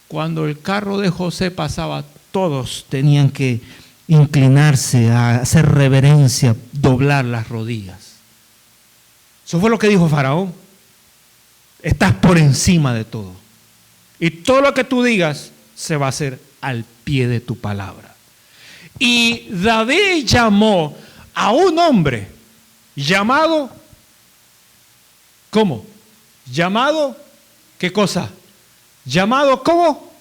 cuando el carro de José pasaba, todos tenían que inclinarse, a hacer reverencia, doblar las rodillas. Eso fue lo que dijo Faraón. Estás por encima de todo. Y todo lo que tú digas se va a hacer al pie de tu palabra. Y David llamó a un hombre llamado, ¿cómo? Llamado, ¿qué cosa? ¿Llamado cómo?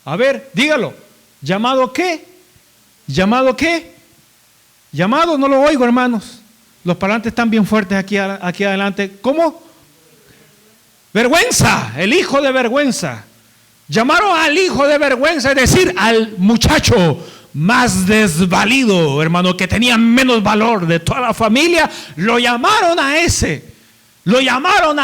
A ver, dígalo. ¿Llamado qué? ¿Llamado qué? Llamado, no lo oigo, hermanos. Los parlantes están bien fuertes aquí adelante. ¿Cómo? Vergüenza, el hijo de vergüenza. Llamaron al hijo de vergüenza, es decir, al muchacho más desvalido, hermano, que tenía menos valor de toda la familia. Lo llamaron a ese. Lo llamaron,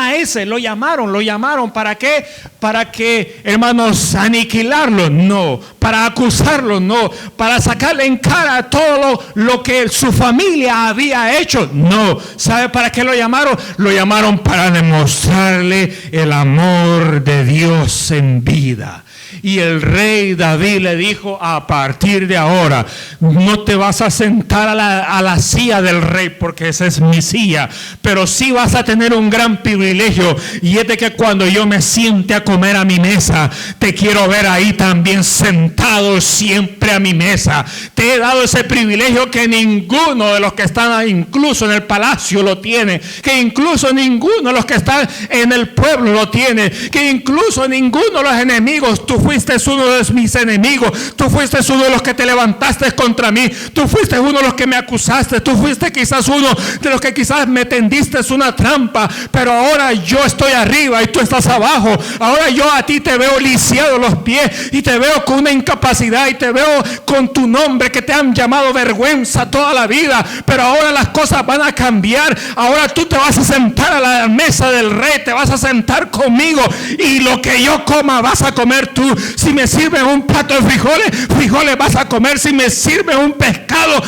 ¿para qué? Para que, hermanos, aniquilarlo, no, para acusarlo, no, para sacarle en cara todo lo que su familia había hecho, no. ¿Sabe para qué lo llamaron? Lo llamaron para demostrarle el amor de Dios en vida. Y el rey David le dijo, a partir de ahora, no te vas a sentar a la silla del rey, porque esa es mi silla, pero sí vas a tener un gran privilegio, y es de que cuando yo me siente a comer a mi mesa, te quiero ver ahí también sentado siempre a mi mesa. Te he dado ese privilegio que ninguno de los que están ahí, incluso en el palacio, lo tiene, que incluso ninguno de los que están en el pueblo lo tiene, que incluso ninguno de los enemigos. Tú fuiste uno de mis enemigos, tú fuiste uno de los que te levantaste contra mí, tú fuiste uno de los que me acusaste, tú fuiste quizás uno de los que quizás me tendiste una trampa, pero ahora yo estoy arriba y tú estás abajo. Ahora yo a ti te veo lisiado los pies y te veo con una incapacidad y te veo con tu nombre que te han llamado vergüenza toda la vida, pero ahora las cosas van a cambiar. Ahora tú te vas a sentar a la mesa del rey, te vas a sentar conmigo, y lo que yo coma vas a comer tú. Si me sirven un plato de frijoles vas a comer. Si me sirven un pescado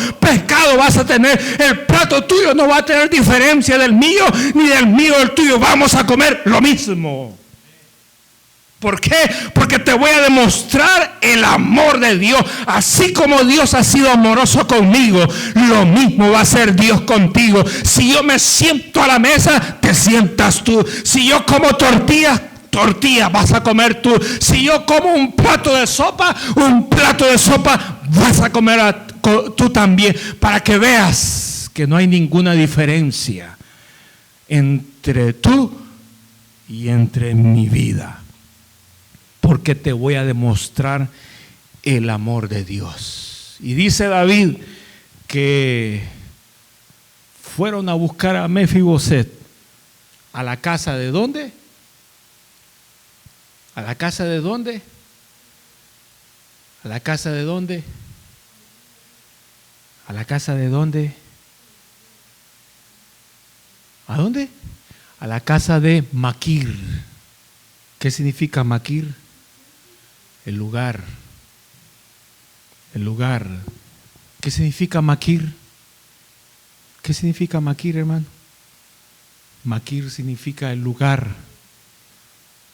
vas a tener. El plato tuyo no va a tener diferencia del mío, ni del mío del tuyo. Vamos a comer lo mismo. ¿Por qué? Porque te voy a demostrar el amor de Dios. Así como Dios ha sido amoroso conmigo, lo mismo va a ser Dios contigo. Si yo me siento a la mesa, te sientas tú. Si yo como tortilla vas a comer tú. Si yo como un plato de sopa vas a comer tú también, para que veas que no hay ninguna diferencia entre tú y entre mi vida. porque te voy a demostrar el amor de Dios. Y dice David que fueron a buscar a Mefiboset a la casa de ¿dónde? ¿A la casa de dónde? ¿A la casa de dónde? ¿A la casa de dónde? ¿A dónde? A la casa de Maquir. ¿Qué significa Maquir? El lugar. El lugar. ¿Qué significa Maquir? ¿Qué significa Maquir, hermano? Maquir significa el lugar.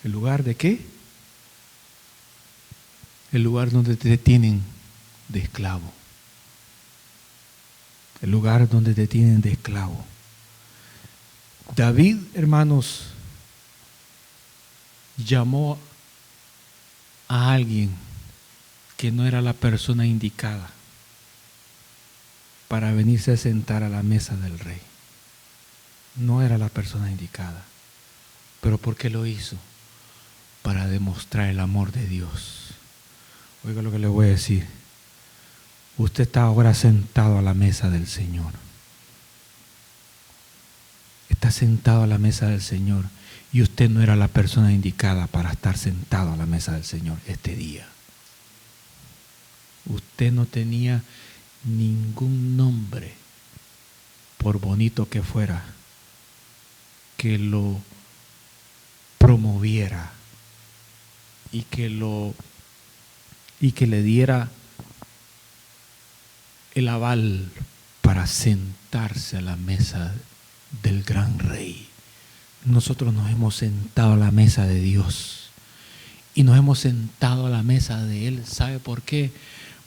¿El lugar de qué? El lugar donde te tienen de esclavo. El lugar donde te tienen de esclavo. David, hermanos, llamó a alguien que no era la persona indicada para venirse a sentar a la mesa del rey. No era la persona indicada. ¿Pero por qué lo hizo? Para demostrar el amor de Dios. Oiga lo que le voy a decir. Usted está ahora sentado a la mesa del Señor. Está sentado a la mesa del Señor y usted no era la persona indicada para estar sentado a la mesa del Señor este día. Usted no tenía ningún nombre, por bonito que fuera, que lo promoviera y que le diera el aval para sentarse a la mesa del gran rey. Nosotros nos hemos sentado a la mesa de Dios y nos hemos sentado a la mesa de Él. ¿Sabe por qué?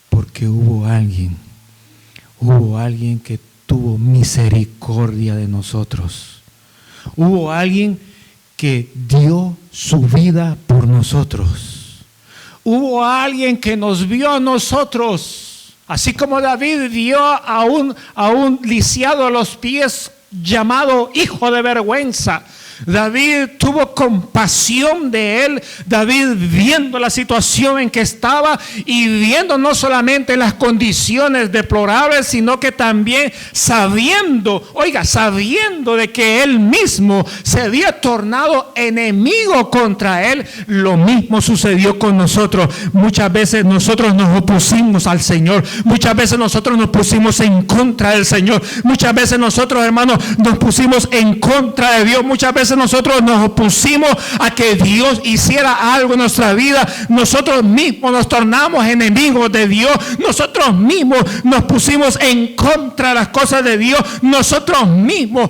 Porque hubo alguien que tuvo misericordia de nosotros. Hubo alguien que dio su vida por nosotros. Hubo alguien que nos vio a nosotros, así como David vio a un lisiado a los pies llamado hijo de vergüenza. David tuvo compasión de él. David, viendo la situación en que estaba y viendo no solamente las condiciones deplorables, sino que también sabiendo de que él mismo se había tornado enemigo contra él. Lo mismo sucedió con nosotros. Muchas veces nosotros nos opusimos al Señor. Muchas veces nosotros nos pusimos en contra del Señor. Muchas veces nosotros, hermanos, nos pusimos en contra de Dios. Muchas veces nosotros nos opusimos a que Dios hiciera algo en nuestra vida. Nosotros mismos nos tornamos enemigos de Dios. Nosotros mismos nos pusimos en contra de las cosas de Dios. Nosotros mismos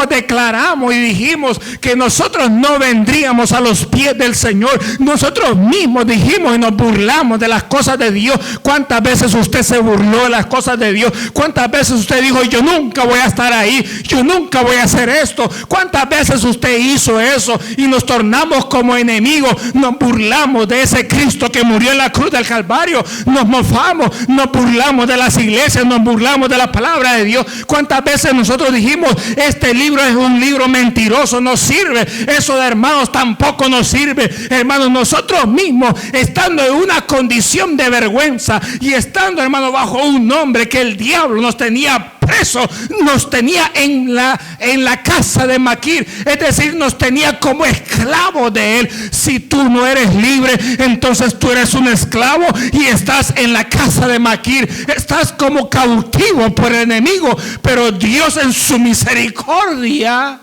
declaramos y dijimos que nosotros no vendríamos a los pies del Señor. Nosotros mismos dijimos y nos burlamos de las cosas de Dios. ¿Cuántas veces usted se burló de las cosas de Dios? ¿Cuántas veces usted dijo, yo nunca voy a estar ahí, yo nunca voy a hacer esto? ¿Cuántas veces usted hizo eso y nos tornamos como enemigos? Nos burlamos de ese Cristo que murió en la cruz del Calvario. Nos mofamos, nos burlamos de las iglesias, nos burlamos de la palabra de Dios. ¿Cuántas veces nosotros dijimos, este libro es un libro mentiroso, no sirve? Eso de hermanos tampoco nos sirve. Hermanos, nosotros mismos, estando en una condición de vergüenza y estando, hermano, bajo un nombre que el diablo nos tenía preso, nos tenía en la casa de Maquir, es decir, nos tenía como esclavos de él. Si tú no eres libre, entonces tú eres un esclavo y estás en la casa de Maquir, estás como cautivo por el enemigo. Pero Dios en su misericordia,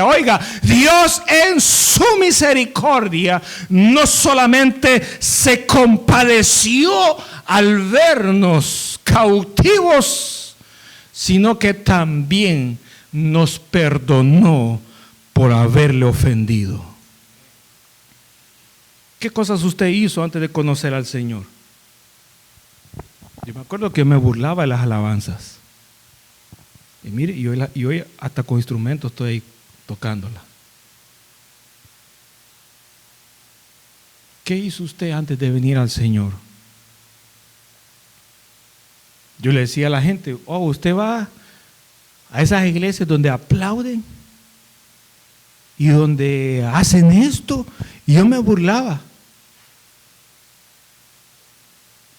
oiga, Dios en su misericordia no solamente se compadeció al vernos cautivos, sino que también nos perdonó por haberle ofendido. ¿Qué cosas usted hizo antes de conocer al Señor? Yo me acuerdo que me burlaba de las alabanzas. Y mire, y hoy hasta con instrumentos estoy tocándola. ¿Qué hizo usted antes de venir al Señor? Yo le decía a la gente, usted va a esas iglesias donde aplauden y donde hacen esto, y yo me burlaba.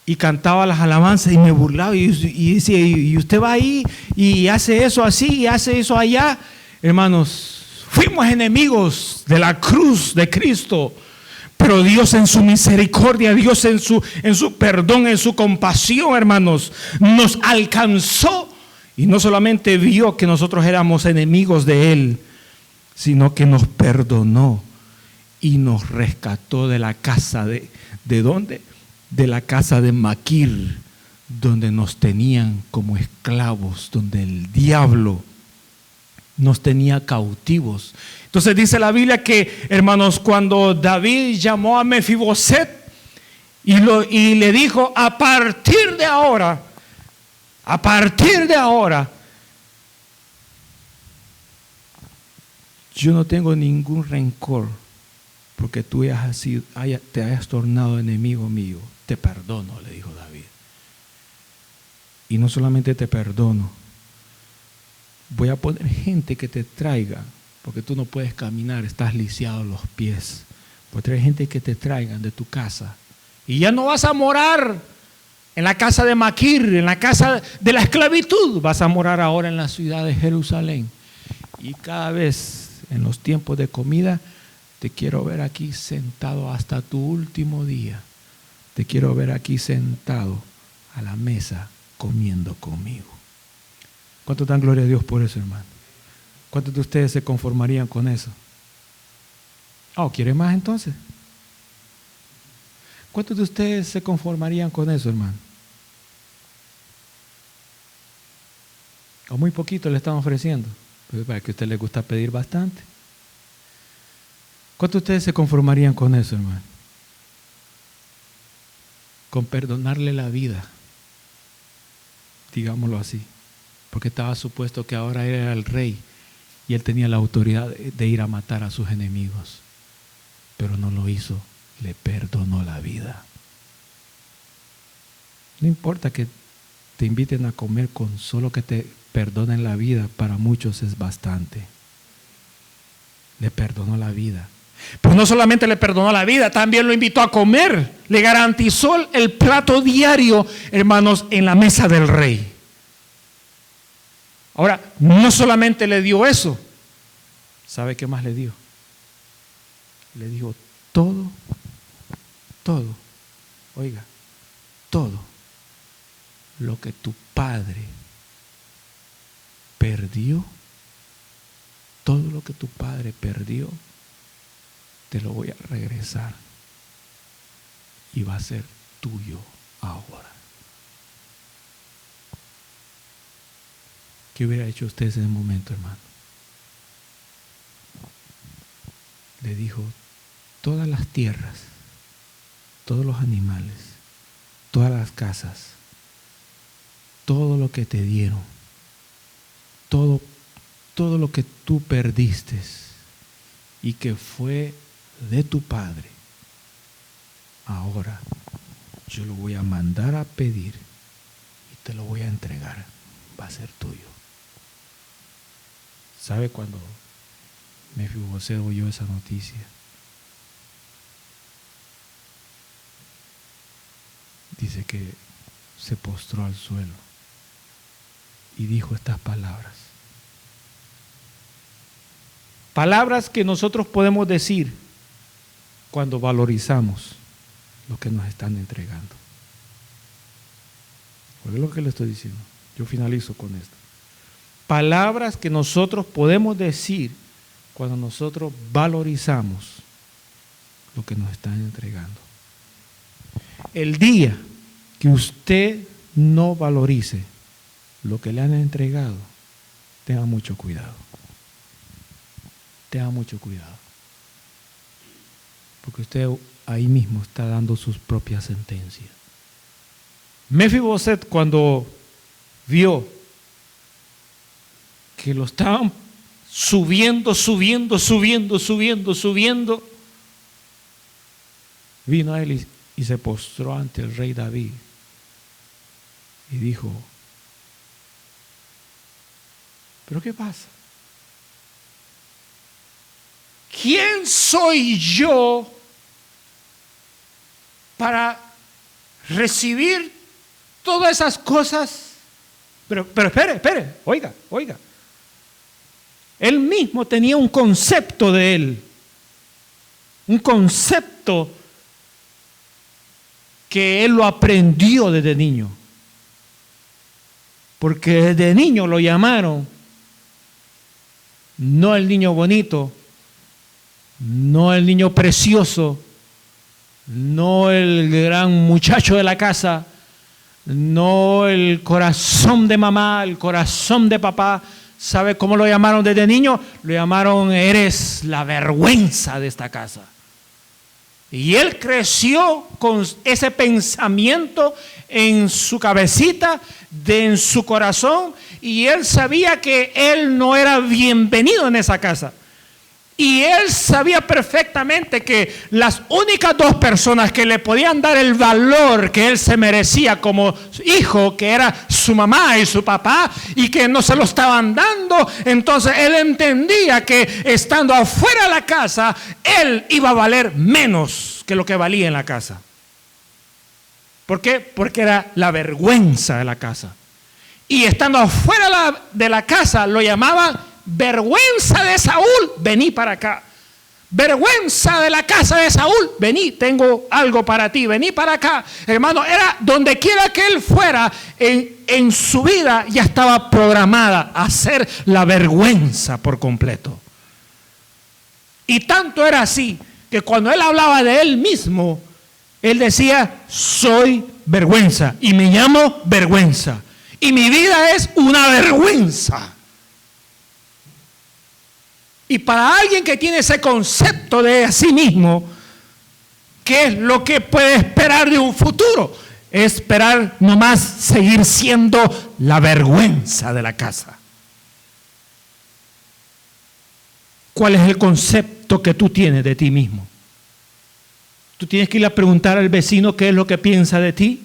Y cantaba las alabanzas y me burlaba y decía, y usted va ahí y hace eso así y hace eso allá. Hermanos, fuimos enemigos de la cruz de Cristo, pero Dios en su misericordia, Dios en su perdón, en su compasión, hermanos, nos alcanzó y no solamente vio que nosotros éramos enemigos de Él, sino que nos perdonó y nos rescató de la casa ¿de dónde? De la casa de Maquir, donde nos tenían como esclavos, donde el diablo nos tenía cautivos. Entonces dice la Biblia que, hermanos, cuando David llamó a Mefiboset y le dijo, a partir de ahora, yo no tengo ningún rencor porque tú te hayas tornado enemigo mío. Te perdono, le dijo David. Y no solamente te perdono, voy a poner gente que te traiga, porque tú no puedes caminar, estás lisiado los pies. Voy a traer gente que te traigan de tu casa. Y ya no vas a morar en la casa de Maquir, en la casa de la esclavitud. Vas a morar ahora en la ciudad de Jerusalén. Y cada vez, en los tiempos de comida, te quiero ver aquí sentado hasta tu último día. Te quiero ver aquí sentado a la mesa comiendo conmigo. ¿Cuánto dan gloria a Dios por eso, hermano? ¿Cuántos de ustedes se conformarían con eso? Oh, ¿quiere más entonces? ¿Cuántos de ustedes se conformarían con eso, hermano? O muy poquito le están ofreciendo. Pues para que a usted le gusta pedir bastante. ¿Cuántos de ustedes se conformarían con eso, hermano? Con perdonarle la vida, digámoslo así, porque estaba supuesto que ahora era el rey y él tenía la autoridad de ir a matar a sus enemigos, pero no lo hizo, le perdonó la vida. No importa que te inviten a comer, con solo que te perdonen la vida, para muchos es bastante. Le perdonó la vida. Pero no solamente le perdonó la vida, también lo invitó a comer. Le garantizó el plato diario, hermanos, en la mesa del rey. Ahora, no solamente le dio eso. ¿Sabe qué más le dio? Le dijo todo, oiga, todo lo que tu padre perdió, todo lo que tu padre perdió, te lo voy a regresar y va a ser tuyo ahora. ¿Qué hubiera hecho usted en ese momento, hermano? Le dijo, todas las tierras, todos los animales, todas las casas, todo lo que te dieron, todo lo que tú perdiste y que fue de tu padre, ahora yo lo voy a mandar a pedir y te lo voy a entregar, va a ser tuyo. ¿Sabe cuando Mefiboset oyó esa noticia? Dice que se postró al suelo y dijo estas palabras. Palabras que nosotros podemos decir cuando valorizamos lo que nos están entregando. ¿Por qué es lo que le estoy diciendo? Yo finalizo con esto. Palabras que nosotros podemos decir cuando nosotros valorizamos lo que nos están entregando. El día que usted no valorice lo que le han entregado, tenga mucho cuidado. Tenga mucho cuidado. Porque usted ahí mismo está dando sus propias sentencias. Mefiboset, cuando vio que lo estaban subiendo, vino a él y se postró ante el rey David y dijo, Pero ¿qué pasa? ¿Quién soy yo para recibir todas esas cosas? Pero espere, oiga. Él mismo tenía un concepto de él. Un concepto que él lo aprendió desde niño. Porque desde niño lo llamaron no el niño bonito, no el niño precioso, no el gran muchacho de la casa, no el corazón de mamá, el corazón de papá. ¿Sabe cómo lo llamaron desde niño? Lo llamaron: eres la vergüenza de esta casa. Y él creció con ese pensamiento en su cabecita, en su corazón, y él sabía que él no era bienvenido en esa casa. Y él sabía perfectamente que las únicas dos personas que le podían dar el valor que él se merecía como hijo, que era su mamá y su papá, y que no se lo estaban dando, entonces él entendía que estando afuera de la casa, él iba a valer menos que lo que valía en la casa. ¿Por qué? Porque era la vergüenza de la casa. Y estando afuera de la casa, lo llamaban: vergüenza de Saúl, vení para acá. Vergüenza de la casa de Saúl, vení, tengo algo para ti, vení para acá. Hermano, era donde quiera que él fuera, en su vida ya estaba programada a ser la vergüenza por completo. Y tanto era así que cuando él hablaba de él mismo, él decía: soy vergüenza y me llamo vergüenza y mi vida es una vergüenza. Y para alguien que tiene ese concepto de sí mismo, ¿qué es lo que puede esperar de un futuro? Esperar nomás seguir siendo la vergüenza de la casa. ¿Cuál es el concepto que tú tienes de ti mismo? Tú tienes que ir a preguntar al vecino qué es lo que piensa de ti.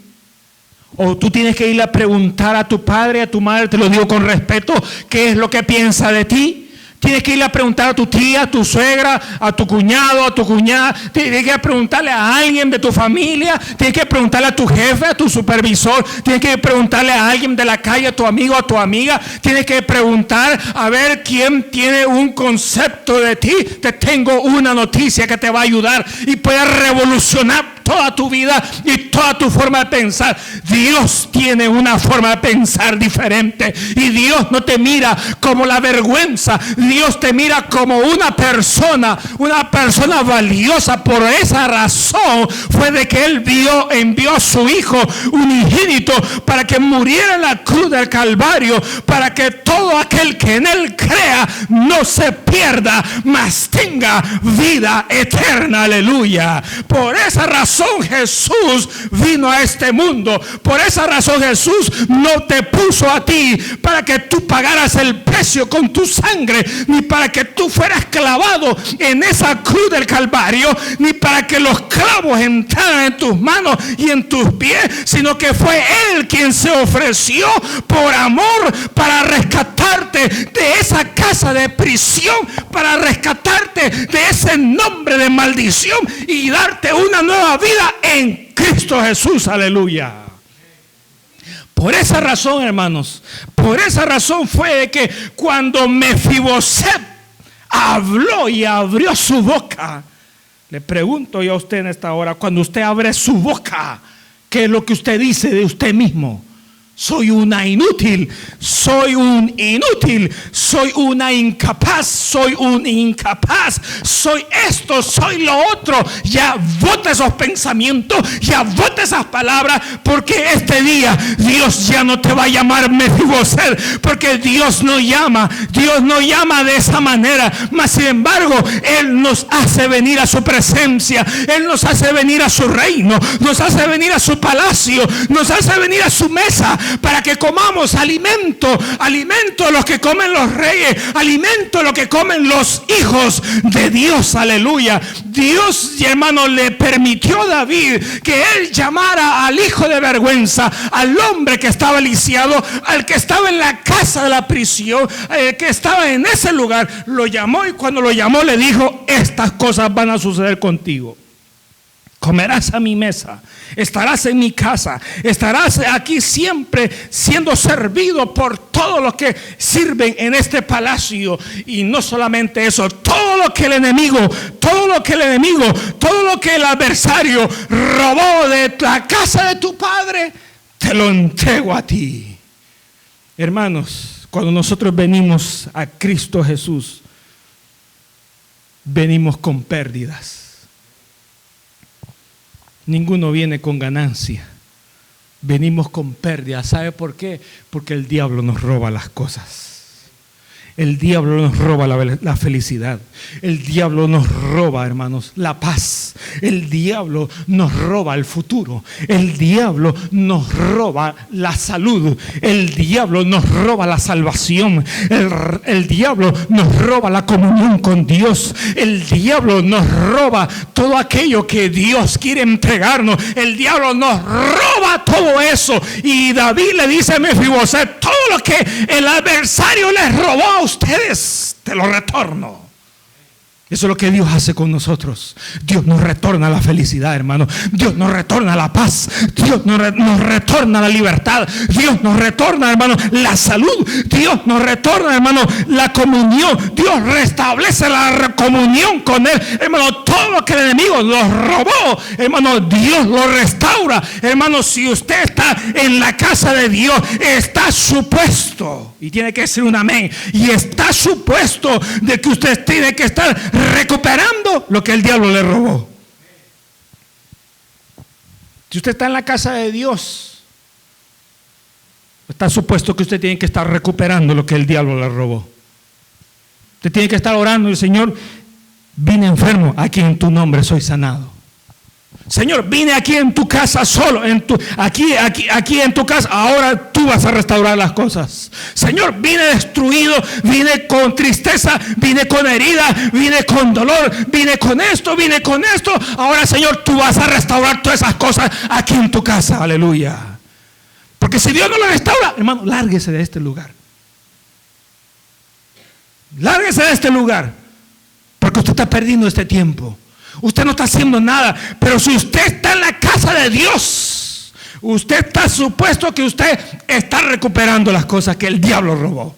O tú tienes que ir a preguntar a tu padre, a tu madre, te lo digo con respeto, qué es lo que piensa de ti. Tienes que ir a preguntar a tu tía, a tu suegra, a tu cuñado, a tu cuñada. Tienes que preguntarle a alguien de tu familia. Tienes que preguntarle a tu jefe, a tu supervisor. Tienes que preguntarle a alguien de la calle, a tu amigo, a tu amiga. Tienes que preguntar a ver quién tiene un concepto de ti. Te tengo una noticia que te va a ayudar y puede revolucionar toda tu vida y toda tu forma de pensar. Dios tiene una forma de pensar diferente y Dios no te mira como la vergüenza. Dios te mira como una persona valiosa. Por esa razón fue de que Él envió a su Hijo unigénito para que muriera en la cruz del Calvario, para que todo aquel que en Él crea no se pierda, mas tenga vida eterna. Aleluya. Por esa razón Jesús vino a este mundo. Por esa razón Jesús no te puso a ti para que tú pagaras el precio con tu sangre, ni para que tú fueras clavado en esa cruz del Calvario, ni para que los clavos entraran en tus manos y en tus pies, sino que fue Él quien se ofreció por amor para rescatarte de esa casa de prisión, para rescatarte de ese nombre de maldición y darte una nueva vida en Cristo Jesús. Aleluya. Por esa razón, hermanos, por esa razón fue de que cuando Mefiboset habló y abrió su boca, le pregunto yo a usted en esta hora, cuando usted abre su boca, ¿qué es lo que usted dice de usted mismo? Soy una inútil, soy un inútil, soy una incapaz, soy un incapaz, soy esto, soy lo otro. Ya bota esos pensamientos, ya bota esas palabras, porque este día Dios ya no te va a llamar Mefiboset, porque Dios no llama de esa manera, mas sin embargo Él nos hace venir a su presencia, Él nos hace venir a su reino, nos hace venir a su palacio, nos hace venir a su mesa. para que comamos alimento, alimento lo que comen los reyes, alimento lo que comen los hijos de Dios, aleluya. Dios, hermano, le permitió a David que él llamara al hijo de vergüenza, al hombre que estaba lisiado, al que estaba en la casa de la prisión, que estaba en ese lugar, lo llamó, y cuando lo llamó le dijo: estas cosas van a suceder contigo. Comerás a mi mesa, estarás en mi casa, estarás aquí siempre siendo servido por todos los que sirven en este palacio. Y no solamente eso, todo lo que el enemigo, todo lo que el adversario robó de la casa de tu padre, te lo entrego a ti. Hermanos, cuando nosotros venimos a Cristo Jesús, venimos con pérdidas. Ninguno viene con ganancia. Venimos con pérdida. ¿Sabe por qué? Porque el diablo nos roba las cosas. El diablo nos roba la felicidad. El diablo nos roba, hermanos, la paz. El diablo nos roba el futuro. El diablo nos roba la salud. El diablo nos roba la salvación. El diablo nos roba la comunión con Dios. El diablo nos roba todo aquello que Dios quiere entregarnos. El diablo nos roba todo eso. Y David le dice a Mefiboset: todo lo que el adversario les robó a ustedes, te lo retorno. Eso es lo que Dios hace con nosotros. Dios nos retorna la felicidad, hermano. Dios nos retorna la paz. Dios nos retorna la libertad. Dios nos retorna, hermano, la salud. Dios nos retorna, hermano, la comunión. Dios restablece la comunión con Él. Hermano, todo lo que el enemigo nos robó, hermano, Dios lo restaura. Hermano, si usted está en la casa de Dios, está supuesto, y tiene que ser un amén, y está supuesto de que usted tiene que estar recuperando lo que el diablo le robó. Si usted está en la casa de Dios, está supuesto que usted tiene que estar recuperando lo que el diablo le robó. Usted tiene que estar orando: el Señor, vine enfermo, aquí en tu nombre soy sanado. Señor, vine aquí en tu casa solo, aquí en tu casa, ahora tú vas a restaurar las cosas. Señor, vine destruido, vine con tristeza, vine con herida, vine con dolor, vine con esto, ahora, Señor, tú vas a restaurar todas esas cosas aquí en tu casa, aleluya. Porque si Dios no lo restaura, hermano, lárguese de este lugar. Lárguese de este lugar, porque usted está perdiendo este tiempo. Usted no está haciendo nada. Pero si usted está en la casa de Dios, usted está supuesto que usted está recuperando las cosas que el diablo robó.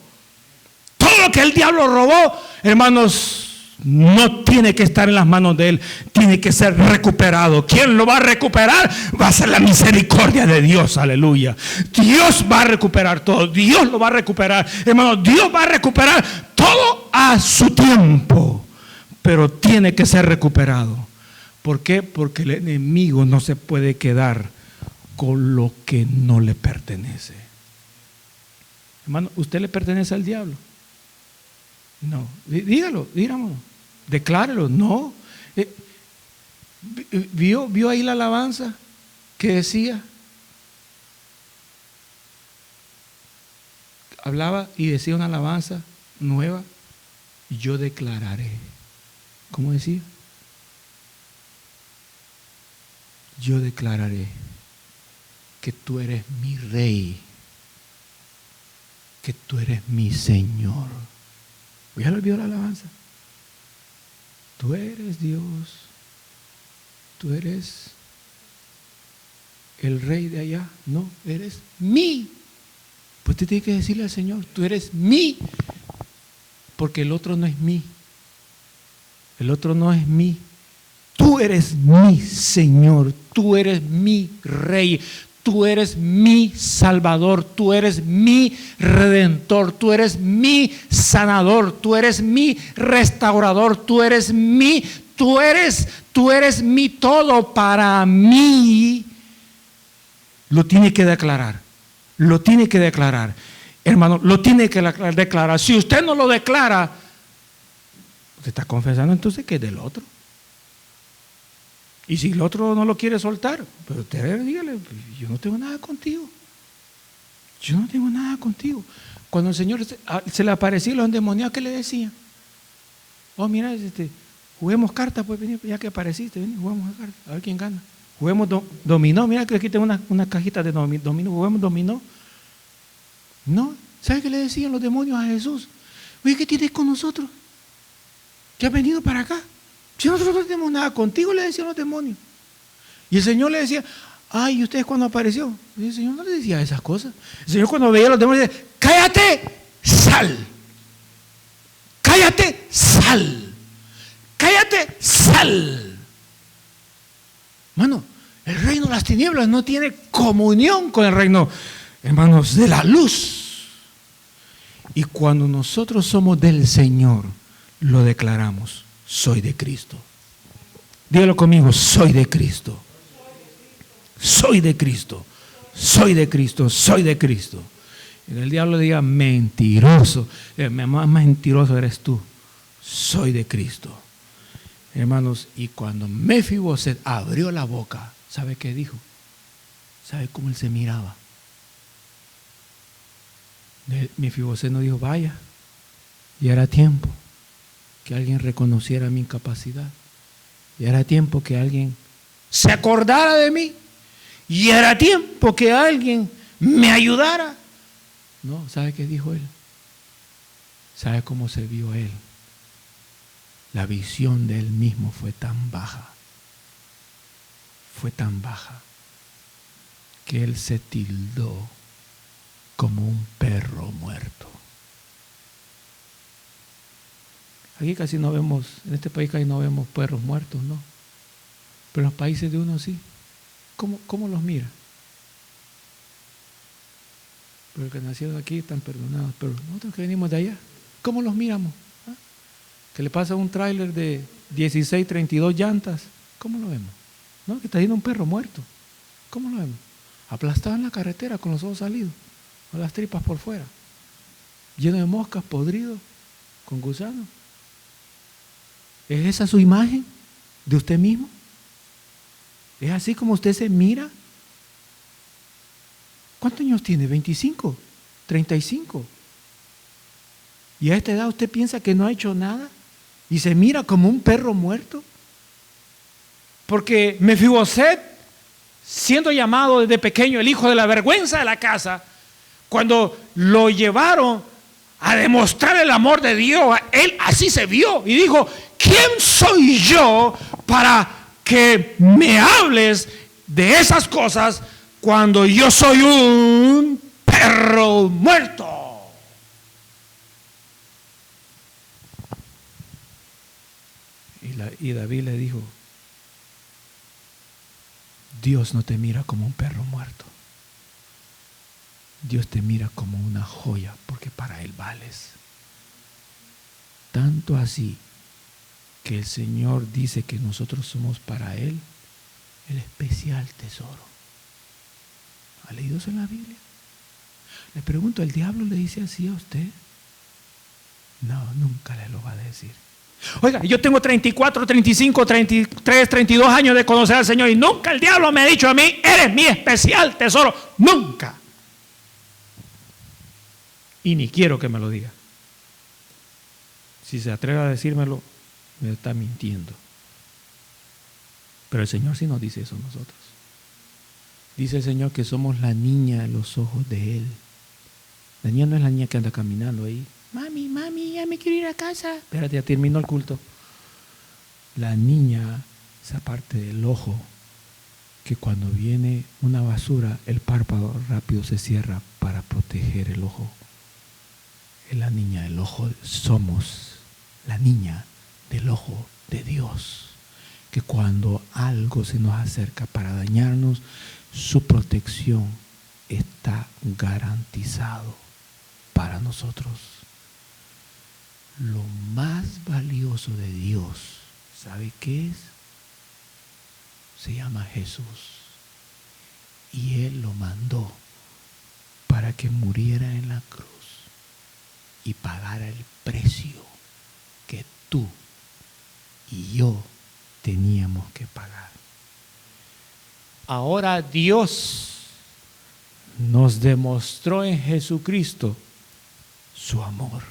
Todo lo que el diablo robó, hermanos, no tiene que estar en las manos de él, tiene que ser recuperado. ¿Quién lo va a recuperar? Va a ser la misericordia de Dios, aleluya. Dios va a recuperar todo, Dios lo va a recuperar, hermano. Dios va a recuperar todo a su tiempo, pero tiene que ser recuperado. ¿Por qué? Porque el enemigo no se puede quedar con lo que no le pertenece. Hermano, ¿usted le pertenece al diablo? No, dígalo, declárelo. No. ¿Vio ahí la alabanza que decía? Hablaba y decía una alabanza nueva: yo declararé. ¿Cómo decía? Yo declararé que tú eres mi rey, que tú eres mi Señor. ¿Ya lo olvidó la alabanza? Tú eres Dios, tú eres el rey de allá. No, eres mí. Pues usted tiene que decirle al Señor: tú eres mí, porque el otro no es mí. El otro no es mí. Tú eres mi Señor, tú eres mi Rey, tú eres mi Salvador, tú eres mi Redentor, tú eres mi Sanador, tú eres mi Restaurador, tú eres mi todo para mí. Lo tiene que declarar, hermano, lo tiene que declarar. Si usted no lo declara, usted está confesando entonces que es del otro. Y si el otro no lo quiere soltar, pero usted dígale: yo no tengo nada contigo. yo no tengo nada contigo. Cuando el Señor se le apareció a los endemoniados, ¿qué le decían? Oh, mira, juguemos cartas, pues, ya que apareciste, ven, juguemos a cartas, a ver quién gana. Juguemos dominó, mira que aquí tengo una cajita de dominó, juguemos dominó. No, ¿sabe qué le decían los demonios a Jesús? Oye, ¿qué tienes con nosotros? ¿Qué has venido para acá? Si nosotros no tenemos nada contigo, le decían los demonios. Y el Señor le decía, ay, ¿y ustedes cuándo apareció? Y el Señor no le decía esas cosas. El Señor cuando veía a los demonios decía, cállate, sal. Cállate, sal. Cállate, sal. Hermano, el reino de las tinieblas no tiene comunión con el reino, hermanos, de la luz. Y cuando nosotros somos del Señor, lo declaramos, soy de Cristo. Dígalo conmigo, soy de Cristo. Soy de Cristo. Soy de Cristo. Soy de Cristo. Y el diablo diga, mentiroso. Más mentiroso eres tú. Soy de Cristo. Hermanos, y cuando Mefiboset abrió la boca, ¿sabe qué dijo? ¿Sabe cómo él se miraba? Mefiboset no dijo, vaya, ya era tiempo que alguien reconociera mi incapacidad. Ya era tiempo que alguien se acordara de mí. Y era tiempo que alguien me ayudara. No, ¿sabe qué dijo él? ¿Sabe cómo se vio él? La visión de él mismo fue tan baja. Fue tan baja que él se tildó como un perro muerto. Aquí casi no vemos, en este país casi no vemos perros muertos, ¿no? Pero en los países de uno sí. ¿Cómo los mira? Pero los que nacieron aquí están perdonados, pero nosotros que venimos de allá, ¿cómo los miramos? ¿Ah? Que le pasa un tráiler de 16, 32 llantas, ¿cómo lo vemos? ¿No? Que está yendo un perro muerto, ¿cómo lo vemos? Aplastado en la carretera con los ojos salidos, con las tripas por fuera, lleno de moscas, podrido, con gusanos. ¿Es esa su imagen de usted mismo? ¿Es así como usted se mira? ¿Cuántos años tiene? ¿25? ¿35? ¿Y a esta edad usted piensa que no ha hecho nada? ¿Y se mira como un perro muerto? Porque Mefiboset, siendo llamado desde pequeño el hijo de la vergüenza de la casa, cuando lo llevaron a demostrar el amor de Dios, él así se vio y dijo, ¿quién soy yo para que me hables de esas cosas cuando yo soy un perro muerto? Y David le dijo, Dios no te mira como un perro muerto. Dios te mira como una joya, porque para Él vales. Tanto así que el Señor dice que nosotros somos para Él el especial tesoro. ¿Ha leído eso en la Biblia? Le pregunto, ¿el diablo le dice así a usted? No, nunca le lo va a decir. Oiga, yo tengo 34, 35, 33, 32 años de conocer al Señor y nunca el diablo me ha dicho a mí, eres mi especial tesoro. Nunca. Y ni quiero que me lo diga. Si se atreve a decírmelo, me está mintiendo. Pero el Señor sí nos dice eso a nosotros. Dice el Señor que somos la niña en los ojos de Él. La niña no es la niña que anda caminando ahí. Mami, ya me quiero ir a casa. Espérate, ya terminó el culto. La niña, esa parte del ojo, que cuando viene una basura, el párpado rápido se cierra para proteger el ojo. Es la niña del ojo. Somos la niña del ojo de Dios. Que cuando algo se nos acerca para dañarnos, su protección está garantizado para nosotros. Lo más valioso de Dios, ¿sabe qué es? Se llama Jesús. Y Él lo mandó para que muriera en la cruz y pagara el precio que tú y yo teníamos que pagar. Ahora Dios nos demostró en Jesucristo su amor.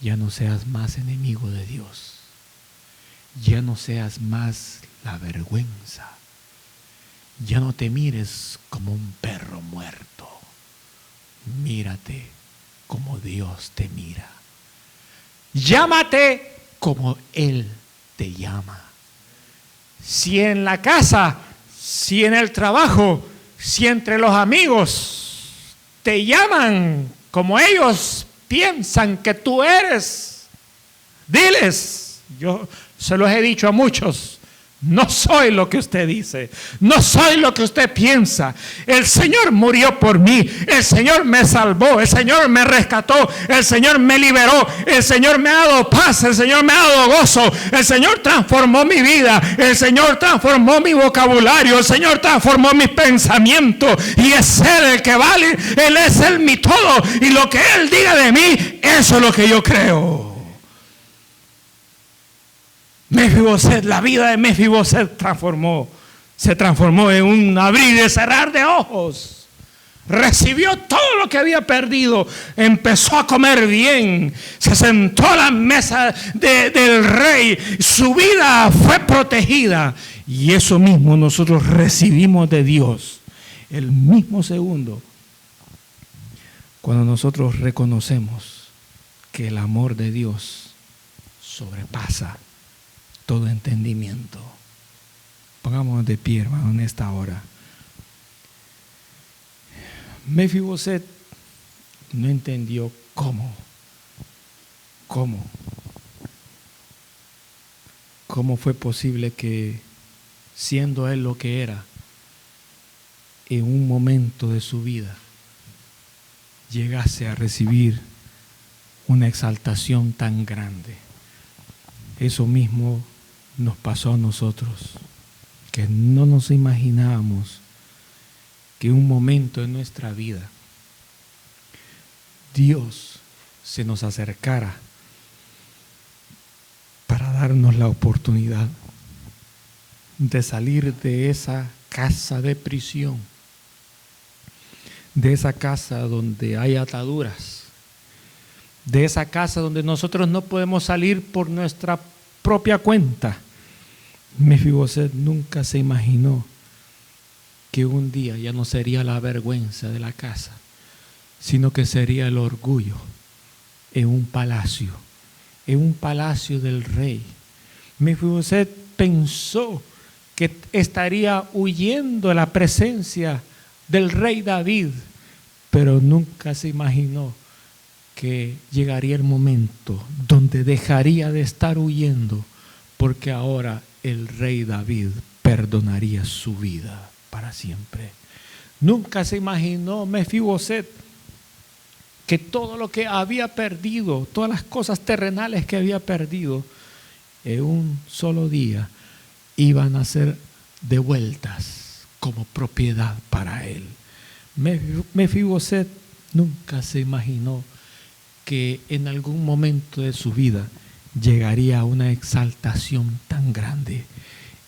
Ya no seas más enemigo de Dios. Ya no seas más la vergüenza. Ya no te mires como un perro muerto. Mírate como Dios te mira. Llámate como Él te llama. Si en la casa, si en el trabajo, si entre los amigos te llaman como ellos piensan que tú eres, diles, yo se los he dicho a muchos, no soy lo que usted dice, no soy lo que usted piensa. El Señor murió por mí, el Señor me salvó, el Señor me rescató, el Señor me liberó, el Señor me ha dado paz, el Señor me ha dado gozo, el Señor transformó mi vida, el Señor transformó mi vocabulario, el Señor transformó mis pensamientos, y es Él el que vale, Él es mi todo, y lo que Él diga de mí, eso es lo que yo creo. Mefiboset, la vida de Mefiboset se transformó en un abrir y cerrar de ojos. Recibió todo lo que había perdido, empezó a comer bien, se sentó a la mesa del rey, su vida fue protegida, y eso mismo nosotros recibimos de Dios el mismo segundo cuando nosotros reconocemos que el amor de Dios sobrepasa todo entendimiento. Pongámonos de pie, hermano, en esta hora. Mefiboset no entendió cómo fue posible que, siendo él lo que era, en un momento de su vida llegase a recibir una exaltación tan grande. Eso mismo nos pasó a nosotros, que no nos imaginábamos que un momento en nuestra vida Dios se nos acercara para darnos la oportunidad de salir de esa casa de prisión, de esa casa donde hay ataduras, de esa casa donde nosotros no podemos salir por nuestra propia cuenta. Mefiboset nunca se imaginó que un día ya no sería la vergüenza de la casa, sino que sería el orgullo en un palacio del rey. Mefiboset pensó que estaría huyendo de la presencia del rey David, pero nunca se imaginó que llegaría el momento donde dejaría de estar huyendo, porque ahora el rey David perdonaría su vida para siempre. Nunca se imaginó Mefiboset que todo lo que había perdido, todas las cosas terrenales que había perdido, en un solo día iban a ser devueltas como propiedad para él. Mefiboset nunca se imaginó que en algún momento de su vida llegaría a una exaltación tan grande.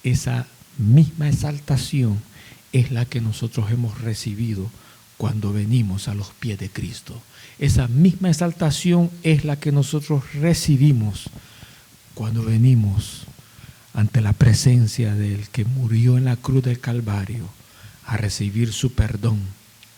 Esa misma exaltación es la que nosotros hemos recibido cuando venimos a los pies de Cristo. Esa misma exaltación es la que nosotros recibimos cuando venimos ante la presencia del que murió en la cruz del Calvario, a recibir su perdón,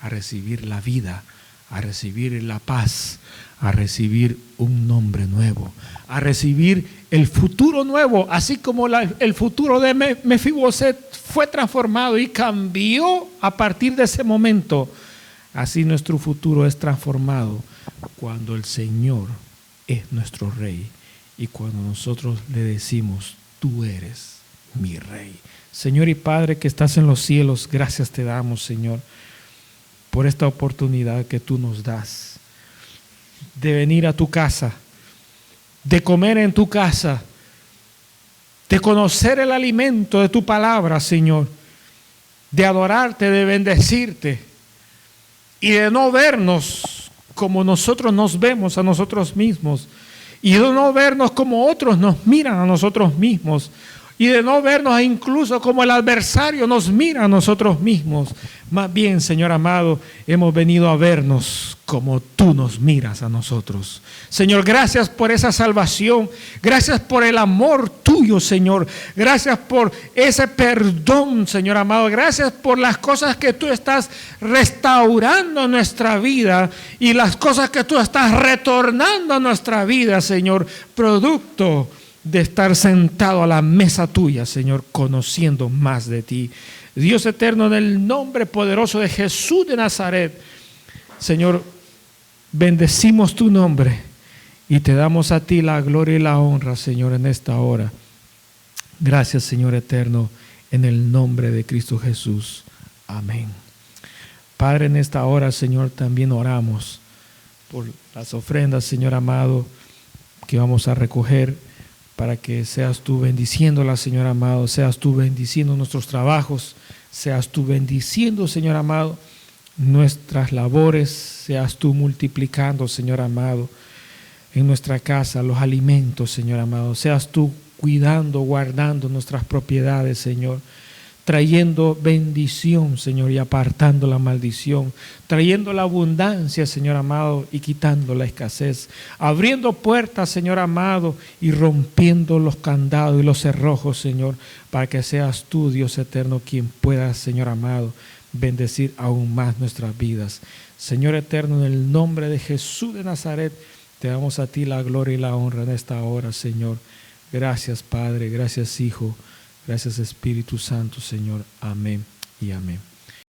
a recibir la vida, a recibir la paz, a recibir un nombre nuevo, a recibir el futuro nuevo, así como el futuro de Mefiboset fue transformado y cambió a partir de ese momento. Así nuestro futuro es transformado cuando el Señor es nuestro Rey y cuando nosotros le decimos: tú eres mi Rey. Señor y Padre que estás en los cielos, gracias te damos, Señor, por esta oportunidad que tú nos das de venir a tu casa, de comer en tu casa, de conocer el alimento de tu palabra, Señor, de adorarte, de bendecirte y de no vernos como nosotros nos vemos a nosotros mismos y de no vernos como otros nos miran a nosotros mismos y de no vernos incluso como el adversario nos mira a nosotros mismos. Más bien, Señor amado, hemos venido a vernos como tú nos miras a nosotros. Señor, gracias por esa salvación. Gracias por el amor tuyo, Señor. Gracias por ese perdón, Señor amado. Gracias por las cosas que tú estás restaurando en nuestra vida y las cosas que tú estás retornando a nuestra vida, Señor, producto de estar sentado a la mesa tuya, Señor, conociendo más de ti. Dios eterno, en el nombre poderoso de Jesús de Nazaret, Señor, bendecimos tu nombre y te damos a ti la gloria y la honra, Señor, en esta hora. Gracias, Señor eterno, en el nombre de Cristo Jesús. Amén. Padre, en esta hora, Señor, también oramos por las ofrendas, Señor amado, que vamos a recoger, para que seas tú bendiciéndolas, Señor amado, seas tú bendiciendo nuestros trabajos, seas tú bendiciendo, Señor amado, nuestras labores, seas tú multiplicando, Señor amado, en nuestra casa los alimentos, Señor amado, seas tú cuidando, guardando nuestras propiedades, Señor, trayendo bendición, Señor, y apartando la maldición, trayendo la abundancia, Señor amado, y quitando la escasez, abriendo puertas, Señor amado, y rompiendo los candados y los cerrojos, Señor, para que seas tú, Dios eterno, quien pueda, Señor amado, bendecir aún más nuestras vidas. Señor eterno, en el nombre de Jesús de Nazaret, te damos a ti la gloria y la honra en esta hora, Señor. Gracias, Padre, gracias, Hijo. Gracias, Espíritu Santo, Señor. Amén y amén.